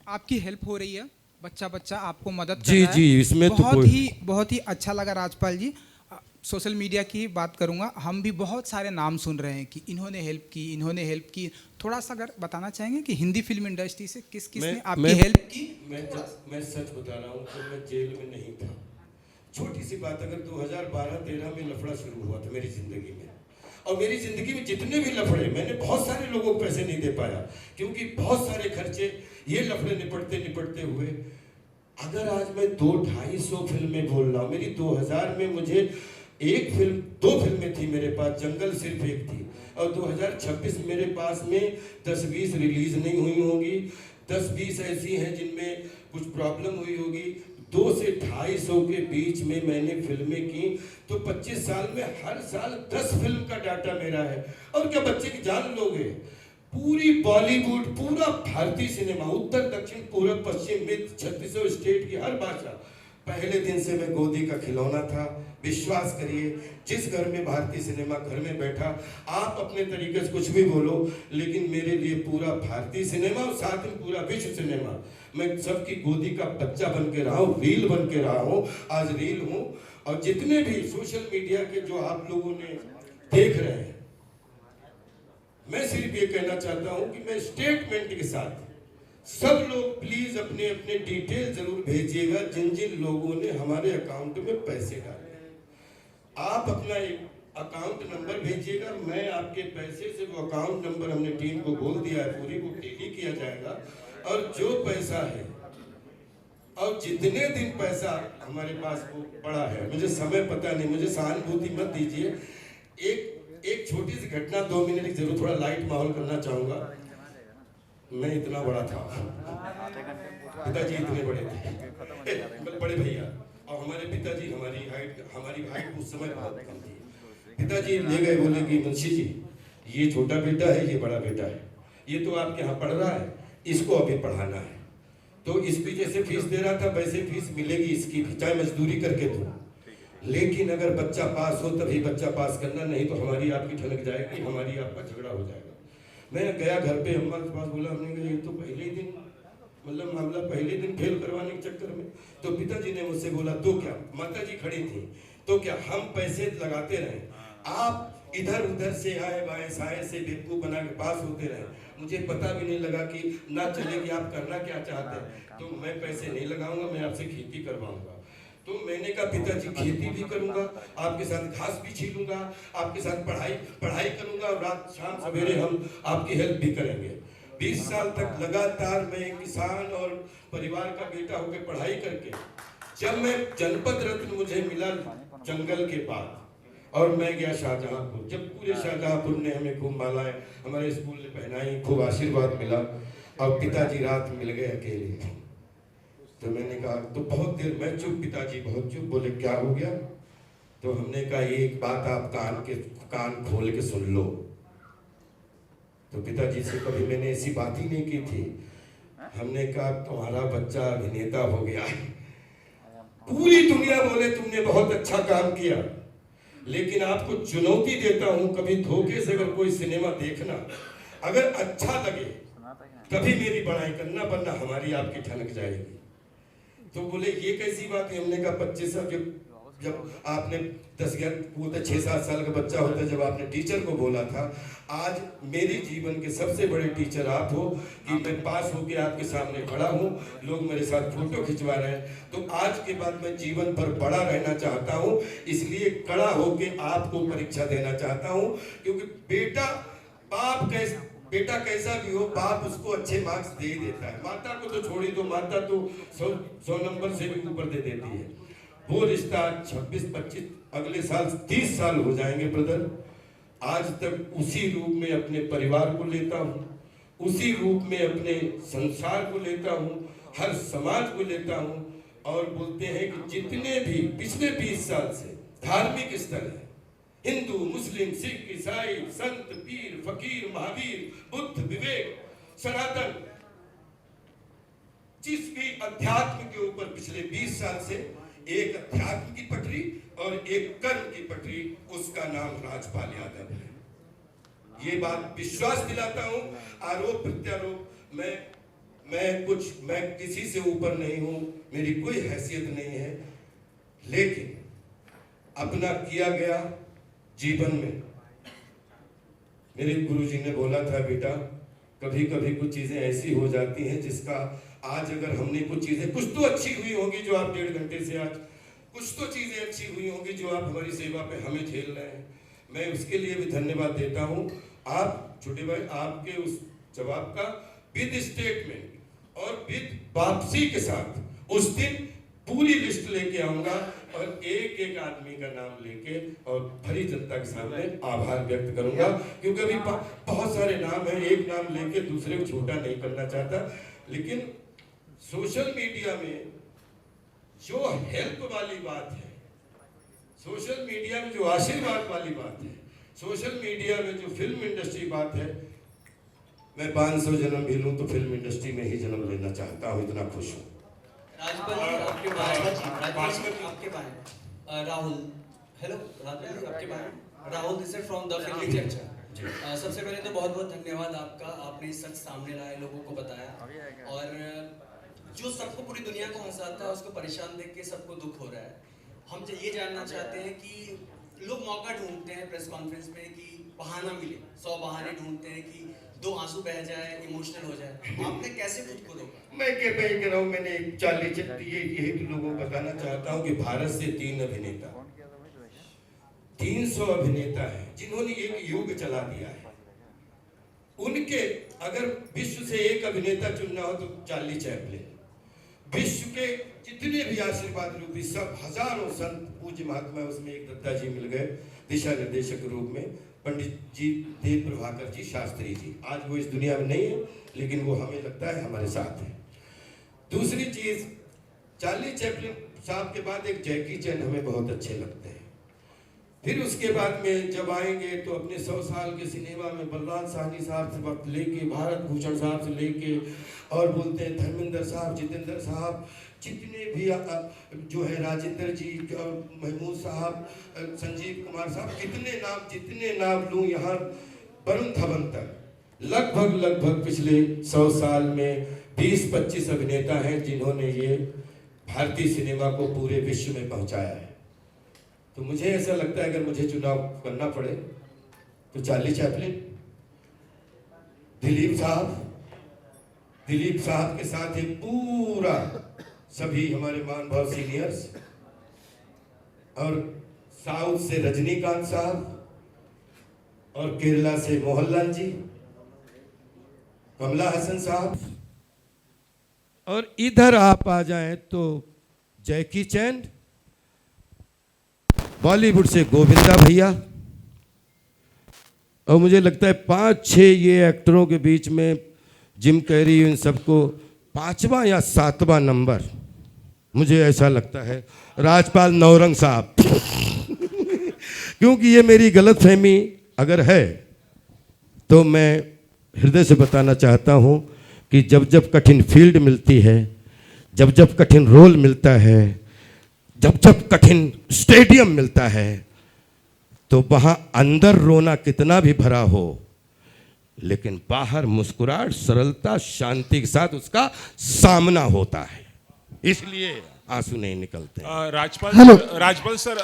आपकी हेल्प हो रही है, बच्चा आपको मदद कर जी रहा है। जी, इसमें तो बहुत ही अच्छा लगा राजपाल जी। सोशल मीडिया की बात करूंगा, हम भी बहुत सारे नाम सुन रहे हैं कि इन्होंने हेल्प की। थोड़ा सा अगर बताना चाहेंगे कि हिंदी फिल्म इंडस्ट्री से किस ने आपकी हेल्प की? मैं सच बता रहा हूँ कि मैं जेल में नहीं था। छोटी सी बात, अगर 2012-13 में लफड़ा शुरू हुआ था मेरी जिंदगी में, और मेरी जिंदगी में जितने भी लफड़े, मैंने बहुत सारे लोगों को पैसे नहीं दे पाया, क्योंकि बहुत सारे खर्चे ये लफड़े निपटते हुए। अगर आज मैं 200-250 फिल्में बोल रहा हूँ, मेरी 2000 में मुझे दो फिल्में थी मेरे पास, जंगल सिर्फ एक थी, और 2026 मेरे पास में 10-20 रिलीज नहीं हुई होगी, 10-20 ऐसी हैं जिनमें कुछ प्रॉब्लम हुई होगी। 200 से 250 के बीच में मैंने फिल्में की, तो 25 साल में हर साल 10 फिल्म का डाटा मेरा है। और क्या बच्चे की जान लोगे? पूरी बॉलीवुड, पूरा भारतीय सिनेमा, उत्तर दक्षिण पूर्व पश्चिम मित्र 36 स्टेट की हर भाषा, पहले दिन से मैं गोदी का खिलौना था। विश्वास करिए, जिस घर में भारतीय सिनेमा घर में बैठा, आप अपने तरीके से कुछ भी बोलो, लेकिन मेरे लिए पूरा भारतीय सिनेमा और साथ में पूरा विश्व सिनेमा, मैं सबकी गोदी का बच्चा बन के रहा हूँ, रील बन के रहा हूँ, आज रील हूँ। और जितने भी सोशल मीडिया के जो आप लोगों ने देख रहे हैं, मैं सिर्फ ये कहना चाहता हूँ कि मैं स्टेटमेंट के साथ, सब लोग प्लीज अपने अपने डिटेल जरूर भेजिएगा, जिन जिन लोगों ने हमारे अकाउंट में पैसे डाले। आप अपना एक अकाउंट नंबर भेजिएगा, मैं आपके पैसे से वो अकाउंट नंबर हमने टीम को बोल दिया है, पूरी को टेली किया जाएगा। और जो पैसा है और जितने दिन पैसा हमारे पास वो पड़ा है, मुझे समय पता नहीं, मुझे सहानुभूति मत दीजिए। एक छोटी सी घटना 2 मिनट की जरूर थोड़ा लाइट माहौल करना चाहूंगा। मैं इतना बड़ा था, पिताजी इतने बड़े थे, बड़े भैया, और हमारे पिताजी हमारी हाइट उस समय बहुत कम थी। पिताजी ले गए, बोले कि मुंशी जी, ये छोटा बेटा है, ये बड़ा बेटा है, ये तो आपके यहाँ पढ़ रहा है, इसको अभी पढ़ाना है। तो इसकी जैसे फीस दे रहा था वैसे फीस मिलेगी इसकी भी, चाहे मजदूरी करके दो, लेकिन अगर बच्चा पास हो तभी बच्चा पास करना, नहीं तो हमारी आपकी ठनक जाएगी, हमारी आपका झगड़ा हो जाएगा। मैं गया घर पे, अम्मा के पास बोला, हमने कहा ये तो पहले ही दिन, मतलब मामला पहले दिन फेल करवाने के चक्कर में। तो पिताजी ने मुझसे बोला, तो क्या, माता जी खड़ी थी, तो क्या हम पैसे लगाते रहे? आप इधर उधर से आए बाएं साए से बेवकूफ बना के पास होते रहे, मुझे पता भी नहीं लगा कि ना चले कि आप करना क्या चाहते हैं। तो मैं पैसे नहीं लगाऊंगा, मैं आपसे खेती करवाऊंगा। तो मैंने कहा पिताजी खेती भी करूंगा, आपके साथ घास भी छीलूंगा, आपके साथ पढ़ाई करूंगा और रात शाम सवेरे हम आपकी हेल्प भी करेंगे। 20 साल तक लगातार मैं किसान और परिवार का बेटा होकर पढ़ाई करके, जब मैं जनपद रत्न मुझे मिला जंगल के पास, और मैं गया शाहजहांपुर, जब पूरे शाहजहांपुर ने हमें खूब मालाएं हमारे स्कूल ने पहनाई, खूब आशीर्वाद मिला, और पिताजी रात मिल गए अकेले। तो मैंने कहा, तो बहुत देर मैं चुप, पिताजी बहुत चुप, बोले क्या हो गया? तो हमने कहा एक बात आप कान खोल के सुन लो। तो पिताजी से कभी मैंने ऐसी बात ही नहीं की थी। हमने कहा तुम्हारा बच्चा अभिनेता हो गया, पूरी दुनिया बोले तुमने बहुत अच्छा काम किया, लेकिन आपको चुनौती देता हूं, कभी धोखे से अगर कोई सिनेमा देखना, अगर अच्छा लगे तभी मेरी बड़ाई करना, वरना हमारी आपकी ठनक जाएगी। तो बोले ये कैसी बात है? हमने कहा 25 साल जब आपने 6-7 साल का बच्चा होता है, जब आपने टीचर को बोला था, आज मेरे जीवन के सबसे बड़े टीचर आप हो कि मैं पास होकर आपके सामने खड़ा हूँ, लोग मेरे साथ फोटो खिंचवा रहे हैं। तो आज के बाद मैं जीवन भर बड़ा रहना चाहता हूँ, इसलिए खड़ा होकर आपको परीक्षा देना चाहता हूँ, क्योंकि बेटा कैसा भी हो, बाप उसको अच्छे मार्क्स दे ही देता है। माता को तो छोड़ी दो, माता तो 100 नंबर से भी ऊपर दे देती है। वो रिश्ता 26-25 अगले साल 30 साल हो जाएंगे ब्रदर, आज तक उसी रूप में अपने परिवार को लेता हूँ, उसी रूप में अपने संसार को लेता हूँ, हर समाज को लेता हूँ। और बोलते हैं कि जितने भी पिछले 20 साल से धार्मिक स्थल है, हिंदू, मुस्लिम, सिख, ईसाई, संत, पीर, फकीर, महावीर, बुद्ध, विवेक, सनातन, जिस भी अध्यात्म के ऊपर पिछले 20 साल से एक अध्यात्म की पटरी और एक कर्म की पटरी, उसका नाम राजपाल यादव है। ये बात विश्वास दिलाता हूं। आरोप प्रत्यारोप मैं किसी से ऊपर नहीं हूं, मेरी कोई हैसियत नहीं है, लेकिन अपना किया गया जीवन में, मेरे गुरुजी ने बोला था बेटा कभी कभी कुछ चीजें ऐसी हो जाती हैं जिसका आज अगर हमने कुछ चीजें, कुछ तो अच्छी हुई होंगी जो आप 1.5 घंटे से आज, कुछ तो चीजें अच्छी हुई होंगी जो आप हमारी सेवा पे हमें झेल रहे हैं, मैं उसके लिए भी धन्यवाद देता हूं। आप छोटे भाई, आपके उस जवाब का विद स्टेटमेंट और विद वापसी के साथ उस दिन पूरी लिस्ट लेके आऊंगा और एक एक आदमी का नाम लेके और भरी जनता के सामने आभार व्यक्त करूंगा, क्योंकि अभी बहुत सारे नाम हैं, एक नाम लेके दूसरे को छोटा नहीं करना चाहता। लेकिन सोशल मीडिया में जो हेल्प वाली बात है, सोशल मीडिया में जो आशीर्वाद वाली बात है, सोशल मीडिया में जो फिल्म इंडस्ट्री बात है, मैं 500 जन्म भी लूं तो फिल्म इंडस्ट्री में ही जन्म लेना चाहता हूं, इतना खुश हूं। Rahul, hello Rahul, this is from the फिल्मी लेक्चर। सबसे पहले तो बहुत बहुत धन्यवाद आपका, आपने सच सामने लाए, लोगों को बताया, और जो सबको पूरी दुनिया को हंसाता है उसको परेशान देख के सबको दुख हो रहा है। हम ये जानना चाहते हैं कि लोग मौका ढूंढते हैं प्रेस कॉन्फ्रेंस में कि बहाना मिले, 100 बहाने ढूंढते हैं कि 2 आंसू बह जाए, इमोशनल हो जाए, आपने कैसे खुद को रोका? मैं कह रहा हूँ, मैंने 40 ये लोगों को बताना चाहता हूँ कि भारत से 3 अभिनेता, 300 अभिनेता हैं जिन्होंने एक युग चला दिया है। उनके अगर विश्व से एक अभिनेता चुनना हो तो चार्ली चैपलिन, विश्व के जितने भी आशीर्वाद रूपी सब हजारों संत पूज्य महात्मा, उसमें एक दत्ता जी मिल गए दिशा निर्देशक रूप में, पंडित जी देव प्रभाकर जी शास्त्री जी। आज वो इस दुनिया में नहीं है, लेकिन वो हमें लगता है हमारे साथ है। दूसरी चीज, चार्ली चैपलिन साहब के बाद एक जैकी चैन हमें बहुत अच्छे लगते हैं। फिर उसके बाद में जब आएंगे तो अपने 100 साल के सिनेमा में बलराज साहनी साहब से वक्त लेके, भारत भूषण साहब से लेके, और बोलते हैं धर्मेंद्र साहब, जितेंद्र साहब, जितने भी जो है राजेंद्र जी और महमूद साहब, संजीव कुमार साहब, जितने नाम लूँ यहाँ, वरुण धवन तक, लगभग पिछले 100 साल में 20-25 अभिनेता हैं जिन्होंने ये भारतीय सिनेमा को पूरे विश्व में पहुंचाया है। तो मुझे ऐसा लगता है अगर मुझे चुनाव करना पड़े तो चार्ली चैपलिन, दिलीप साहब के साथ एक पूरा सभी हमारे मान भाव सीनियर्स, और साउथ से रजनीकांत साहब, और केरला से मोहनलाल जी, कमला हसन साहब, और इधर आप आ जाएं तो जैकी चैन, बॉलीवुड से गोविंदा भैया, और मुझे लगता है 5-6 ये एक्टरों के बीच में जिम कैरी, इन सबको 5वां या 7वां नंबर मुझे ऐसा लगता है राजपाल नौरंग साहब। क्योंकि ये मेरी गलतफहमी अगर है तो मैं हृदय से बताना चाहता हूँ कि जब जब कठिन फील्ड मिलती है, जब जब कठिन रोल मिलता है, जब जब कठिन स्टेडियम मिलता है, तो वहाँ अंदर रोना कितना भी भरा हो, लेकिन बाहर मुस्कुराहट, सरलता, शांति के साथ उसका सामना होता है, इसलिए आंसू नहीं निकलते। राजपाल सर,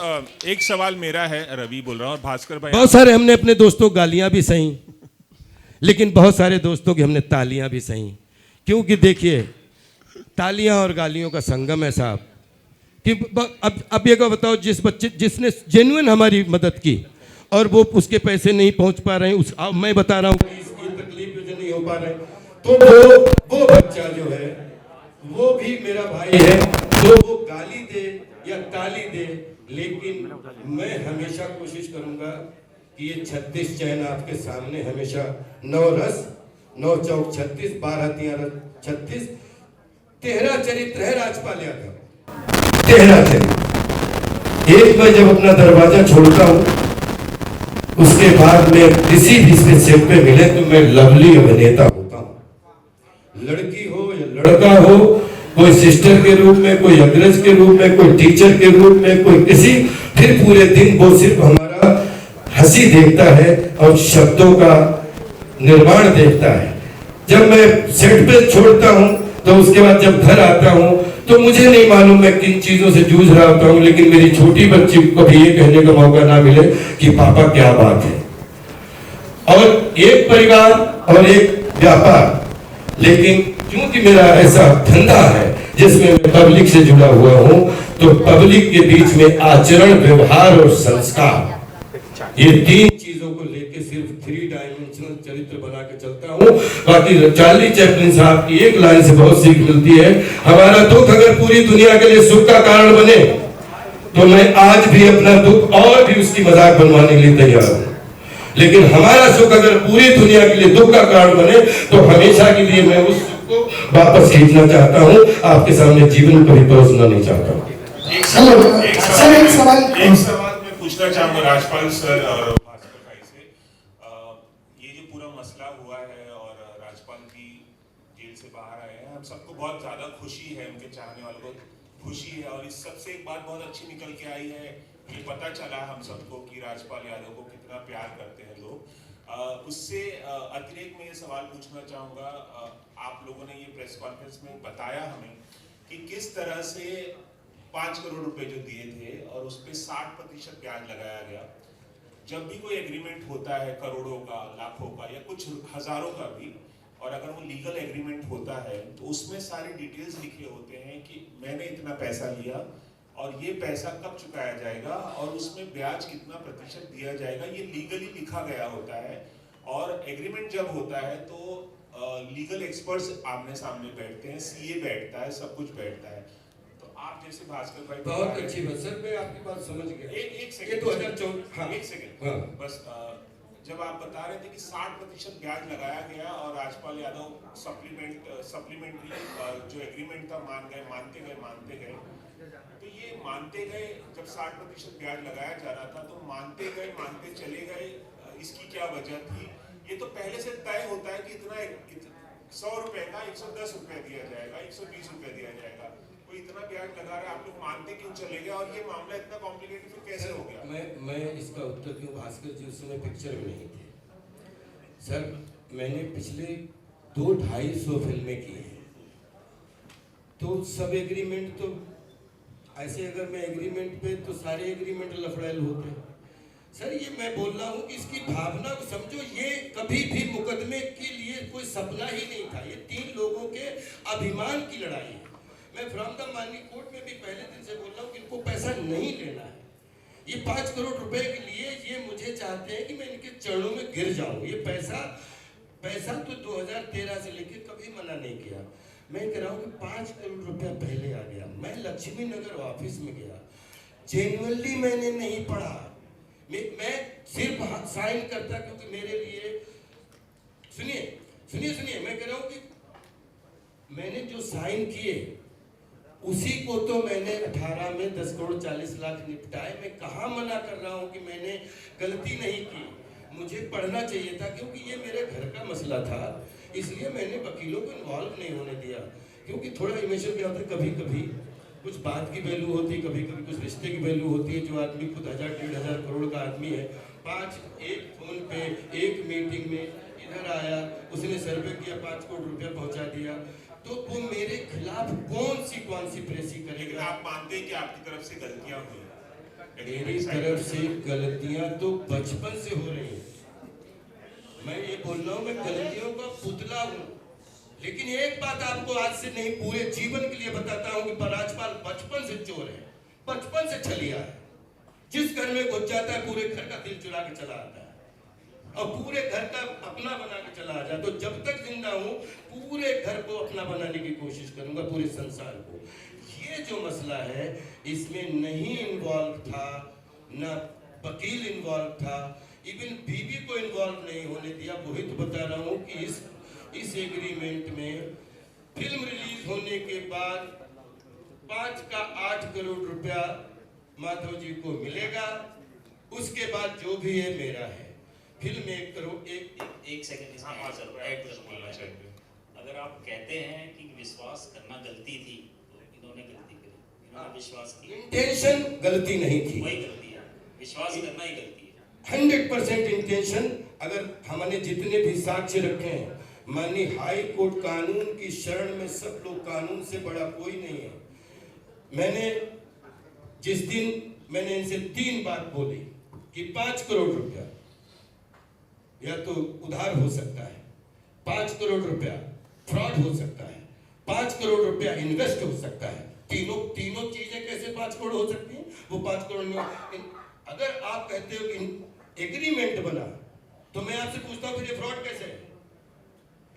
एक सवाल मेरा है, रवि बोल रहा हूँ, और भास्कर भाई। बहुत सारे हमने अपने दोस्तों गालियां भी सही, लेकिन बहुत सारे दोस्तों की हमने तालियां भी सही। क्योंकि देखिए, तालियां और गालियों का संगम है साहब। कि अब ये को बताओ, जिसने जेन्युइन हमारी मदद की और वो उसके पैसे नहीं पहुंच पा रहे हैं, मैं बता रहा हूँ इसकी तकलीफ जो नहीं हो पा रहे, तो वो बच्चा जो है वो भी मेरा भाई है, तो वो गाली दे या ताली दे, लेकिन मैं हमेशा कोशिश करूंगा कि ये 36 चैन आपके सामने हमेशा 9 रस 9 चौक 36, 12 तियारा 36, 13 चरित्र है राजपाल यादव, 13 चरित्र। एक मैं जब अपना दरवाजा छोड़ता हूँ, उसके बाद में किसी भी सेट पे मिले तो मैं लवली अभिनेता होता हूँ। लड़की हो या लड़का हो, कोई सिस्टर के रूप में, कोई अग्रज के रूप में, कोई टीचर के रूप में, कोई किसी, फिर पूरे दिन वो सिर्फ हमारा हंसी देखता है और शब्दों का निर्माण देखता है। जब मैं सेट पे छोड़ता हूँ तो उसके बाद जब घर आता हूँ तो मुझे नहीं मालूम मैं किन चीजों से जूझ रहा होता हूँ, लेकिन मेरी छोटी बच्ची को भी ये कहने का मौका ना मिले कि पापा क्या बात है। और एक परिवार और एक व्यापार, लेकिन क्योंकि मेरा ऐसा धंधा है जिसमें मैं पब्लिक से जुड़ा हुआ हूँ, तो पब्लिक के बीच में आचरण, व्यवहार और संस्कार, ये 3 चीजों को लेके सिर्फ 3 डायमेंशनल चरित्र बना के चलता हूँ। बाकी चार्ली चैपलिन साहब की एक लाइन से बहुत सीख मिलती है, हमारा दुख अगर पूरी दुनिया के लिए सुख का कारण बने तो मैं आज भी अपना दुख और भी उसकी मजाक बनवाने के लिए तैयार हूँ, लेकिन हमारा सुख अगर पूरी दुनिया के लिए दुख का कारण बने तो हमेशा के लिए मैं उस सुख को वापस खींचना चाहता हूँ, आपके सामने जीवन कभी परोसना नहीं चाहता हूँ। एक सवाल मैं पूछना चाहूंगा राजपाल सर और भास्कर भाई से। ये जो पूरा मसला हुआ है और राजपाल की जेल से बाहर आए हैं, हम सबको बहुत ज्यादा खुशी है, उनके चाहने वालों को खुशी है, और इस सबसे एक बात बहुत अच्छी निकल के आई है, ये पता चला हम सबको कि राजपाल यादव को कितना प्यार करते हैं लोग। उससे अतिरिक्त मैं ये सवाल पूछना चाहूँगा, आप लोगों ने ये प्रेस कॉन्फ्रेंस में बताया हमें कि किस तरह से 5 करोड़ रुपए जो दिए थे और उस पर 60% ब्याज लगाया गया। जब भी कोई एग्रीमेंट होता है करोड़ों का, लाखों का या कुछ हजारों का भी, और अगर वो लीगल एग्रीमेंट होता है तो उसमें सारी डिटेल्स लिखे होते हैं कि मैंने इतना पैसा लिया और ये पैसा कब चुकाया जाएगा और उसमें ब्याज कितना प्रतिशत दिया जाएगा, ये लीगली लिखा गया होता है। और एग्रीमेंट जब होता है तो लीगल एक्सपर्ट्स आमने सामने बैठते हैं, सीए बैठता है, सब कुछ बैठता है। तो आप जैसे भास्कर भाई, बहुत अच्छी बात सर, मैं आपकी बात समझ गया। एक सेकंड, 2014, हाँ, एक सेकंड, हाँ। बस जब आप बता रहे थे कि 60% ब्याज लगाया गया और राजपाल यादव सप्लीमेंट्री जो एग्रीमेंट था मानते गए, तो ये मानते गए, जब 60% ब्याज लगाया जा रहा था तो मानते चले गए, इसकी क्या वजह थी? ये तो पहले से तय होता है कि इतना 100 रुपए का 110 रुपए दिया जाएगा, 120 रुपए दिया जाएगा, कोई इतना ब्याज लगा रहा है, आप लोग मानते क्यों चले गए और ये मामला इतना कॉम्प्लिकेटेड फिर कैसे हो गया? मैं इसका उत्तर क्यों, भास्कर जी उस समय पिक्चर में नहीं थे सर। मैंने पिछले 200-250 फिल्में की हैं, तो सब एग्रीमेंट तो ऐसे, अगर मैं एग्रीमेंट पे, तो सारे एग्रीमेंट लफड़ैल होते हैं सर ये मैं बोल रहा हूँ कि इसकी भावना को समझो, ये कभी भी मुकदमे के लिए कोई सपना ही नहीं था, ये 3 लोगों के अभिमान की लड़ाई है। मैं फ्रॉम द माननीय कोर्ट में भी पहले दिन से बोल रहा हूँ कि इनको पैसा नहीं लेना है। ये 5 करोड़ रुपए के लिए ये मुझे चाहते हैं कि मैं इनके चरणों में गिर जाऊं। ये पैसा तो 2013 से लेकर कभी मना नहीं किया। मैं कह रहा हूँ कि 5 करोड़ रुपया पहले आ गया। मैं लक्ष्मी नगर ऑफिस में गया, जेन्युइनली मैंने नहीं पढ़ा, मैं सिर्फ साइन करता क्योंकि मेरे लिए सुनिए मैं कह रहा हूँ कि मैंने जो साइन किए उसी को तो मैंने 18 में 10 करोड़ 40 लाख निपटाए। मैं कहाँ मना कर रहा हूँ कि मैंने गलती नहीं की, मुझे पढ़ना चाहिए था क्योंकि ये मेरे घर का मसला था, इसलिए मैंने वकीलों को इन्वॉल्व नहीं होने दिया। क्योंकि थोड़ा इमोशन क्या होता है, कभी कभी कुछ बात की वैल्यू होती है, कभी कभी कुछ रिश्ते की वैल्यू होती है। जो आदमी खुद 1000-1500 करोड़ का आदमी है, 5 एक फोन पे एक मीटिंग में इधर आया, उसने सर्वे किया, 5 करोड़ रुपया पहुंचा दिया, तो वो मेरे खिलाफ कौन सी कॉन्स्पिरेसी करेगा? आप मानते हैं कि आपकी तरफ से गलतियां हुई? मेरी तरफ से गलतियां तो बचपन से हो रही हैं। मैं ये बोल रहा हूँ, मैं गलतियों का पुतला हूँ। लेकिन एक बात आपको आज से नहीं, पूरे जीवन के लिए बताता हूँ कि राजपाल बचपन से चोर है, बचपन से छलिया है। जिस घर में घुस जाता है पूरे घर का दिल चुरा के चला आता है और पूरे घर का अपना बना के चला आ जाए। तो जब तक जिंदा हूँ पूरे घर को अपना बनाने की कोशिश करूंगा, पूरे संसार को। ये जो मसला है इसमें नहीं इन्वॉल्व था, ना वकील इन्वॉल्व था, इवन बीबी को इन्वॉल्व नहीं होने दिया। वही तो बता रहा हूँ कि इस एग्रीमेंट में फिल्म रिलीज होने के बाद 5 का 8 करोड़ रुपया माधव जी को मिलेगा, उसके बाद जो भी है मेरा है। फिल्म 1 करोड़ एक सेकंड इसमें ऐड करना चाहिए। अगर आप कहते हैं कि विश्वास करना गलती थी, तो इन्होंने गलती करी, इन्होंने विश्वास किया। इंटेंशन गलती नहीं थी, वही गलती है, विश्वास करना ही गलती है। 100% इंटेंशन। अगर हमने जितने भी साक्ष्य रखे हैं, माननीय हाई कोर्ट कानून की शरण में सब लोग, कानून से बड़ा कोई नहीं है। मैंने जिस दिन मैंने इनसे 3 बात बोली कि 5 करोड़ रुपया या तो उधार हो सकता है, 5 करोड़ रुपया फ्रॉड हो सकता है, 5 करोड़ रुपया इन्वेस्ट हो सकता है। तीनों चीजें कैसे 5 करोड़ हो सकती हैं? वो 5 करोड़ में अगर आप कहते हो कि एग्रीमेंट बना, तो मैं आपसे पूछता हूँ फिर ये फ्रॉड कैसे है?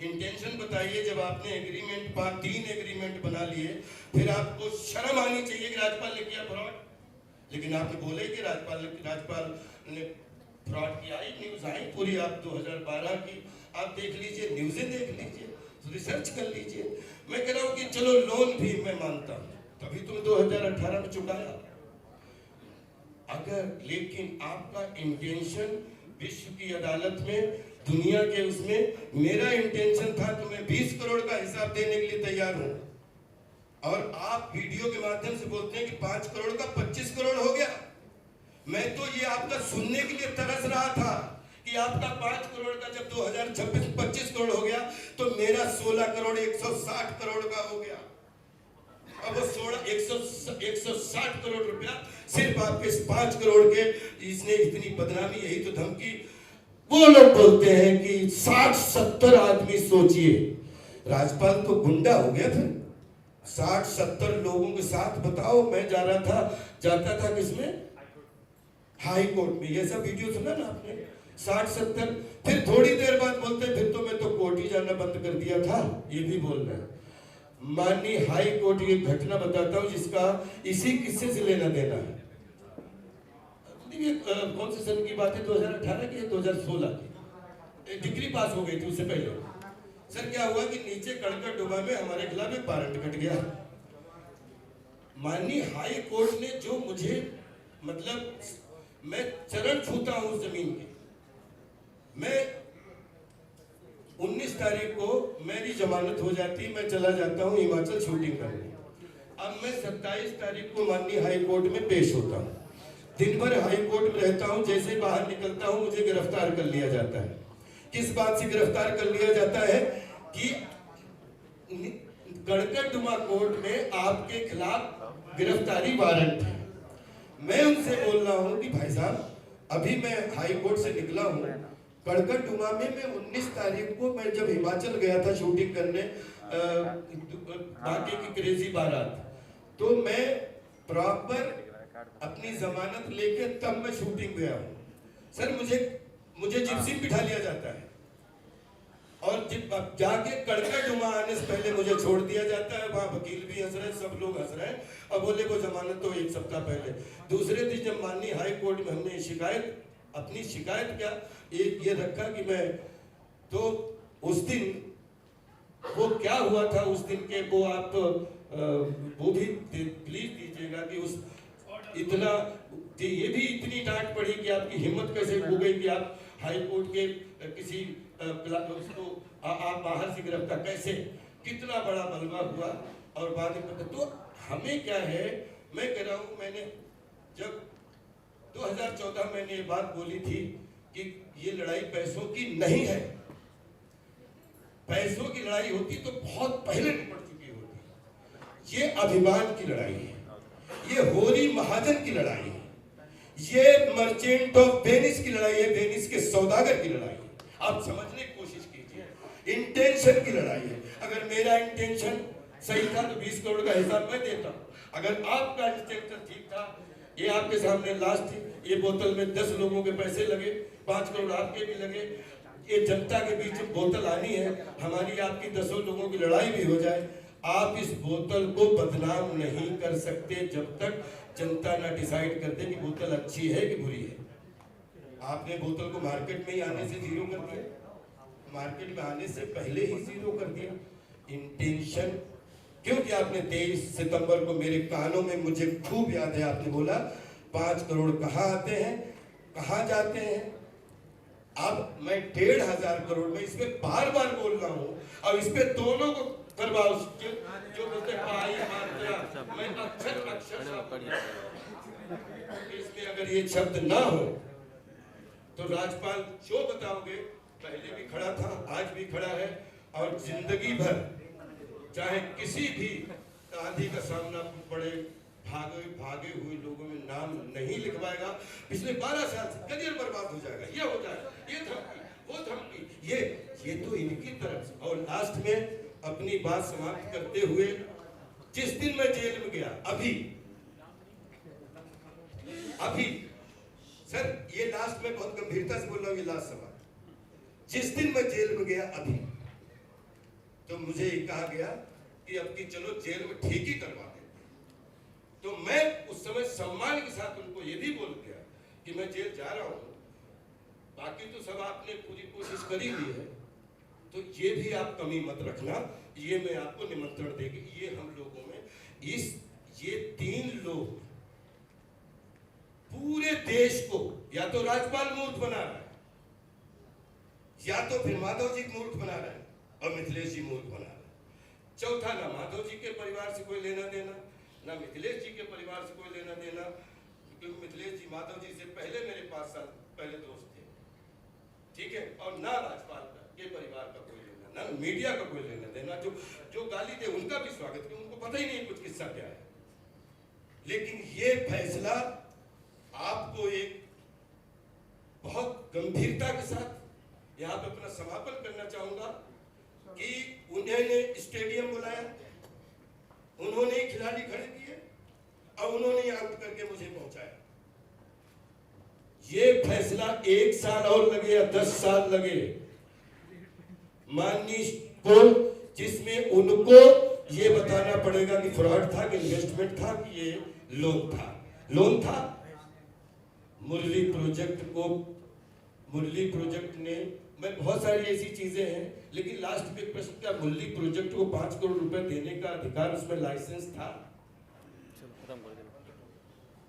इंटेंशन बताइए। जब आपने एग्रीमेंट 3 एग्रीमेंट बना लिए, फिर आपको शर्म आनी चाहिए कि राजपाल ने किया फ्रॉड। लेकिन आपने बोले कि राजपाल ने फ्रॉड किया। न्यूज आई पूरी, आप 2012 की आप देख लीजिए, न्यूज़ें देख लीजिए, रिसर्च कर लीजिए। मैं कह रहा हूँ कि चलो लोन भी मैं मानता हूँ, तभी तुम 2018 में चुकाया। अगर लेकिन आपका इंटेंशन विश्व की अदालत में, दुनिया के उसमें मेरा इंटेंशन था तो मैं 20 करोड़ का हिसाब देने के लिए तैयार हूं। और आप वीडियो के माध्यम से बोलते हैं कि 5 करोड़ का 25 करोड़ हो गया। मैं तो ये आपका सुनने के लिए तरस रहा था कि आपका 5 करोड़ का जब 2026 25 करोड़ हो गया तो मेरा 16 करोड़ 160 करोड़ का हो गया। अब वो 160 करोड़ रुपया सिर्फ आपके 5 करोड़ के, इसने इतनी बदनामी, यही तो धमकी। वो लोग बोलते हैं कि 60-70 आदमी, सोचिए राजपाल तो गुंडा हो गया फिर। 60-70 लोगों के साथ, बताओ। मैं जाता था किसमें? हाई कोर्ट में। ये सब वीडियो सुना ना आपने? 60-70। फिर थोड़ी देर बाद बोलते फिर तो मैं तो कोर्ट ही जाना बंद कर दिया था, ये भी बोल रहे हैं। माननीय हाई कोर्ट की एक घटना बताता हूं जिसका इसी किस्से से लेना देना है। कौन से सन की बात है? 2018 की, 2016 की। डिग्री पास हो गई थी उससे पहले। सर क्या हुआ कि नीचे कड़कड़ डुबा में हमारे खिलाफ एक वारंट कट गया। माननीय हाई कोर्ट ने जो मुझे, मतलब मैं चरण छूता हूं उस जमीन के। मैं 19 तारीख को मेरी जमानत हो जाती, मैं चला जाता हूं हिमाचल शूटिंग करने। अब मैं 27 तारीख को माननीय हाई कोर्ट में पेश होता हूं। दिन भर हाई कोर्ट में रहता हूं। जैसे बाहर निकलता हूं मुझे गिरफ्तार कर लिया जाता है। किस बात से गिरफ्तार कर लिया जाता है कि कड़कड़डुमा कोर्ट में आपके खिलाफ गिरफ्तारी वारंट है। मैं उनसे बोल रहा हूं कि भाई साहब अभी मैं हाई कोर्ट से निकला हूँ, कड़कड़ डुमा में मैं 19 तारीख को मैं जब हिमाचल गया था शूटिंग करने बाकी की क्रेजी बारात, तो मैं प्रॉपर अपनी जमानत लेके तब मैं शूटिंग गया हूँ। सर मुझे जिप्सी में बिठा लिया जाता है और जाके कड़कड़ डुमा आने से पहले मुझे छोड़ दिया जाता है। वहाँ वकील भी हंस रहे, सब लोग हंस रहे हैं और बोले वो जमानत तो 1 सप्ताह पहले। दूसरे दिन जब माननीय हाई कोर्ट में हमने अपनी शिकायत क्या ये रखा कि मैं तो उस दिन वो क्या हुआ था उस दिन के वो आप वो भी प्लीज दीजिएगा कि उस इतना ये भी इतनी डांट पड़ी कि आपकी हिम्मत कैसे हो गई कि आप हाई कोर्ट के किसी उसको आप बाहर से गिरफ्तार कैसे, कितना बड़ा मलबा हुआ और बाद में पता। तो हमें क्या है, मैं कह रहा हूँ मैंने जब 2014 मैंने ये बात बोली थी कि ये लड़ाई पैसों की नहीं है, पैसों की लड़ाई होती तो बहुत पहले निपट चुकी होती। ये अभिमान की लड़ाई है, ये होरी महाजन की लड़ाई है, ये मर्चेंट ऑफ वेनिस की लड़ाई है, वेनिस के सौदागर की लड़ाई है। आप समझने की कोशिश कीजिए, इंटेंशन की लड़ाई है। अगर मेरा इंटेंशन सही था तो 20 करोड़ का हिसाब मैं देता हूँ। अगर आपका इंटेंशन ठीक था, ये आपके सामने लास्ट थी, ये बोतल में 10 लोगों के पैसे लगे, 5 करोड़ आपके भी लगे, ये जनता के बीच में बोतल आनी है, हमारी आपकी 10 लोगों की लड़ाई भी हो जाए। आप इस बोतल को बदनाम नहीं कर सकते जब तक जनता ना डिसाइड करते कि बोतल अच्छी है कि बुरी है। आपने बोतल को मार्केट में ही आने से जीरो कर दिया, मार्केट में आने से पहले ही जीरो कर दिया। इंटेंशन क्योंकि आपने 23 सितंबर को मेरे कानों में, मुझे खूब याद है, आपने बोला 5 करोड़ कहाँ आते हैं, कहाँ जाते हैं। अब मैं 1,500 करोड़ में इस पे बार बार बोल रहा हूँ और इस पे दोनों को करवाओ जो बोलते मैं अक्षर इसमें अगर ये शब्द ना हो तो राजपाल जो बताओगे, पहले भी खड़ा था, आज भी खड़ा है और जिंदगी भर चाहे किसी भी आंधी का सामना पड़े, भागे हुए लोगों में नाम नहीं लिखवाएगा। पिछले 12 साल से करियर बर्बाद हो जाएगा, ये हो जाएगा, ये धमकी, वो धमकी, ये तो इनकी तरफ से। और लास्ट में अपनी बात समाप्त करते हुए, जिस दिन मैं जेल में गया, अभी सर ये लास्ट में बहुत गंभीरता से बोल रहा हूँ, ये लास्ट सवाल, जिस दिन मैं जेल में गया अभी, तो मुझे कहा गया कि अब की चलो जेल में ठीक ही करवा देते। तो मैं उस समय सम्मान के साथ उनको ये भी बोल गया कि मैं जेल जा रहा हूँ, बाकी तो सब आपने पूरी कोशिश कर ही ली है, तो ये भी आप कमी मत रखना, ये मैं आपको निमंत्रण देगी। ये हम लोगों में ये 3 लोग पूरे देश को या तो राजपाल मूर्ख बना रहा है, या तो फिर माधव जी मूर्ख बना रहा है और मिथिलेश जी मूर्ख बना रहा है। चौथा, ना माधव जी के परिवार से कोई लेना देना, ना मिथिलेश जी के परिवार से कोई लेना देना, क्योंकि मिथिलेश जी माधव जी से पहले मेरे 5 साल पहले दोस्त थे, ठीक है। और ना राजपाल के परिवार का कोई लेना, ना मीडिया का कोई लेना देना। जो गाली दे उनका भी स्वागत, क्योंकि उनको पता ही नहीं कुछ किस्सा क्या है। लेकिन ये फैसला आपको एक बहुत गंभीरता के साथ यहाँ पे अपना समापन करना चाहूंगा कि उन्होंने स्टेडियम बुलाया, उन्होंने खिलाड़ी खड़े किए और उन्होंने आउट करके मुझे पहुंचाया। ये फैसला 1 साल और लगे या 10 साल लगे, माननीय को, जिसमें उनको ये बताना पड़ेगा कि फ्रॉड था कि इन्वेस्टमेंट था कि ये लोन था। मुरली प्रोजेक्ट ने, मैं बहुत सारी ऐसी चीजें हैं, लेकिन लास्ट में प्रश्न, क्या मुरली प्रोजेक्ट को 5 करोड़ रुपए देने का अधिकार, उसमें लाइसेंस था?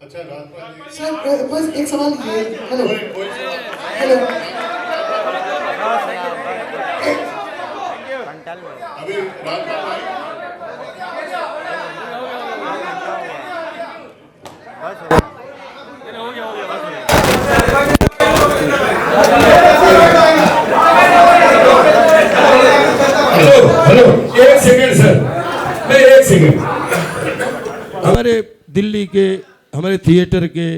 अच्छा राजपाल सर बस एक सवाल ये, हेलो अभी राजपाल हेलो, एक सेकंड सर, मैं एक सेकंड। हमारे दिल्ली के, हमारे थिएटर के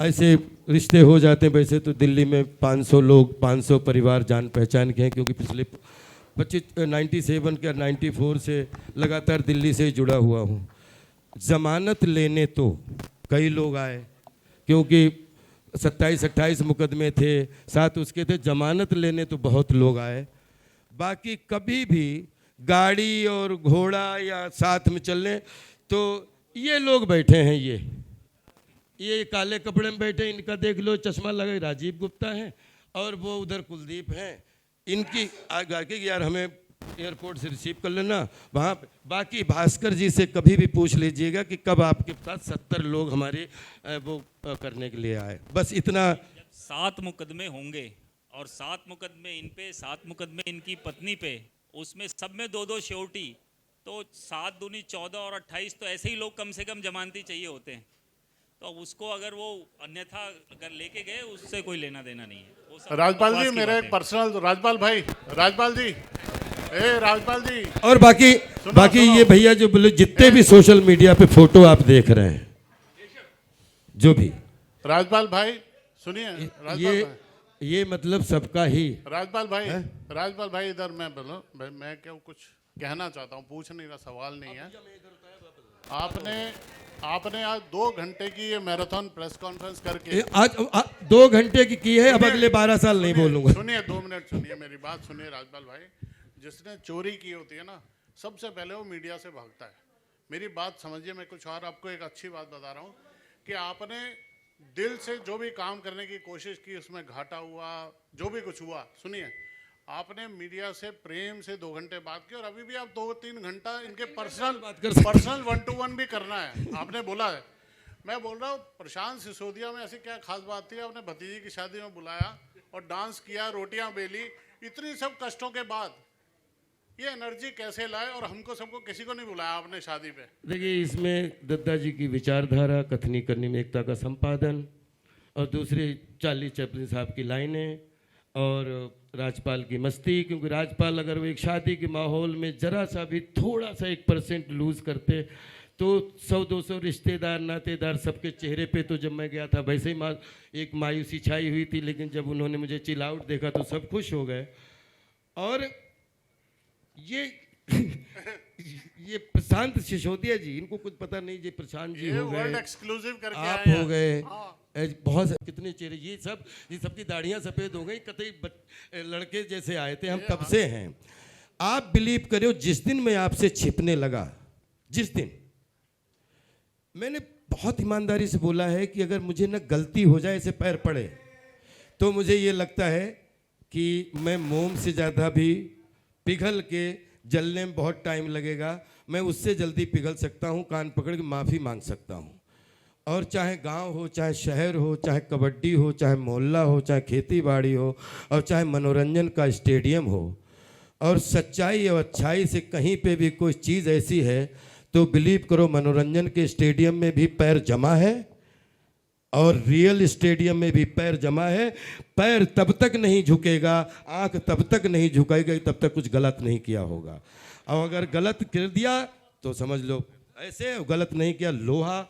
ऐसे रिश्ते हो जाते हैं। वैसे तो दिल्ली में 500 लोग, 500 परिवार जान पहचान के हैं, क्योंकि पिछले 97 के 94 से लगातार दिल्ली से जुड़ा हुआ हूँ। ज़मानत लेने तो कई लोग आए, क्योंकि 27-28 मुकदमे थे, साथ उसके थे। जमानत लेने तो बहुत लोग आए। बाकी कभी भी गाड़ी और घोड़ा या साथ में चलने, तो ये लोग बैठे हैं, ये काले कपड़े में बैठे, इनका देख लो, चश्मा लगा, राजीव गुप्ता है, और वो उधर कुलदीप हैं। इनकी आगे कि यार हमें एयरपोर्ट से रिसीव कर लेना वहाँ पे। बाकी भास्कर जी से कभी भी पूछ लीजिएगा कि कब आपके साथ 70 लोग हमारे वो करने के लिए आए। बस इतना। 7 मुकदमे होंगे और 7 मुकदमे इन पे, 7 मुकदमे इनकी पत्नी पे, उसमें सब में 2-2 श्योरिटी, तो 7 दूनी 14 और 28, तो ऐसे ही लोग कम से कम जमानती चाहिए होते हैं। तो उसको अगर वो अन्यथा अगर लेके गए, उससे कोई लेना देना नहीं है। राजपाल जी, मेरा एक पर्सनल, राजपाल भाई, राजपाल जी, राजपाल जी। और बाकी ये भैया जो बोले, जितने भी सोशल मीडिया पे फोटो आप देख रहे हैं, जो भी, राजपाल भाई सुनिए, ये मतलब सबका ही। राजपाल भाई इधर मैं बोलो, मैं क्या कुछ कहना चाहता हूँ, पूछ नहीं रहा, सवाल नहीं है। आपने आज 2 घंटे की ये मैराथन प्रेस कॉन्फ्रेंस करके, आज 2 घंटे की है, अब अगले 12 साल नहीं बोलूंगा। सुनिए 2 मिनट सुनिए, मेरी बात सुनिए राजपाल भाई। जिसने चोरी की होती है ना, सबसे पहले वो मीडिया से भागता है। मेरी बात समझिए, मैं कुछ और आपको एक अच्छी बात बता रहा हूँ कि आपने दिल से जो भी काम करने की कोशिश की, उसमें घाटा हुआ, जो भी कुछ हुआ, सुनिए, आपने मीडिया से प्रेम से 2 घंटे बात की, और अभी भी आप 2-3 घंटा इनके पर्सनल 1-to-1 भी करना है, आपने बोला है। मैं बोल रहा हूँ, प्रशांत सिसोदिया में ऐसी क्या खास बात थी, आपने भतीजी की शादी में बुलाया और डांस किया, रोटियां बेली, इतनी सब कष्टों के बाद ये एनर्जी कैसे लाए, और हमको सबको किसी को नहीं बुलाया आपने शादी पे? देखिए, इसमें दत्ता जी की विचारधारा, कथनी करनी में एकता का संपादन, और दूसरी चार्ली चैपलिन साहब की लाइनें, और राजपाल की मस्ती। क्योंकि राजपाल अगर वो एक शादी के माहौल में जरा सा भी थोड़ा सा 1% लूज़ करते, तो 100-200 रिश्तेदार, नातेदार, सबके चेहरे पे, तो जब मैं गया था वैसे ही एक मायूसी छाई हुई थी, लेकिन जब उन्होंने मुझे चिल आउट देखा तो सब खुश हो गए। और ये प्रशांत सिसोदिया जी, इनको कुछ पता नहीं, ये प्रशांत जी हो गए, एक्सक्लूसिव करके आप हो गए, बहुत कितने चेहरे, ये सबकी दाढ़ियां सफ़ेद हो गई, कतई लड़के जैसे आए थे, हम तब से हैं। आप बिलीव करो, जिस दिन मैं आपसे छिपने लगा, जिस दिन मैंने बहुत ईमानदारी से बोला है कि अगर मुझे न गलती हो जाए, ऐसे पैर पड़े, तो मुझे ये लगता है कि मैं मोम से ज़्यादा भी पिघल के जलने में बहुत टाइम लगेगा, मैं उससे जल्दी पिघल सकता हूँ, कान पकड़ के माफ़ी मांग सकता हूँ। और चाहे गांव हो, चाहे शहर हो, चाहे कबड्डी हो, चाहे मोहल्ला हो, चाहे खेती बाड़ी हो, और चाहे मनोरंजन का स्टेडियम हो, और सच्चाई और अच्छाई से कहीं पे भी कोई चीज़ ऐसी है, तो बिलीव करो, मनोरंजन के स्टेडियम में भी पैर जमा है, और रियल स्टेडियम में भी पैर जमा है। पैर तब तक नहीं झुकेगा, आंख तब तक नहीं झुकेगी, तब तक कुछ गलत नहीं किया होगा। और अगर गलत कर दिया तो समझ लो ऐसे, गलत नहीं किया, लोहा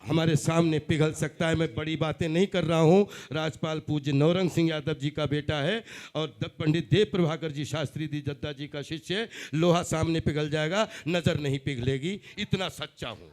हमारे सामने पिघल सकता है। मैं बड़ी बातें नहीं कर रहा हूँ। राजपाल पूज्य नौरंग सिंह यादव जी का बेटा है, और पंडित देव प्रभाकर जी शास्त्री जी दत्ता जी का शिष्य है। लोहा सामने पिघल जाएगा, नज़र नहीं पिघलेगी, इतना सच्चा हूँ।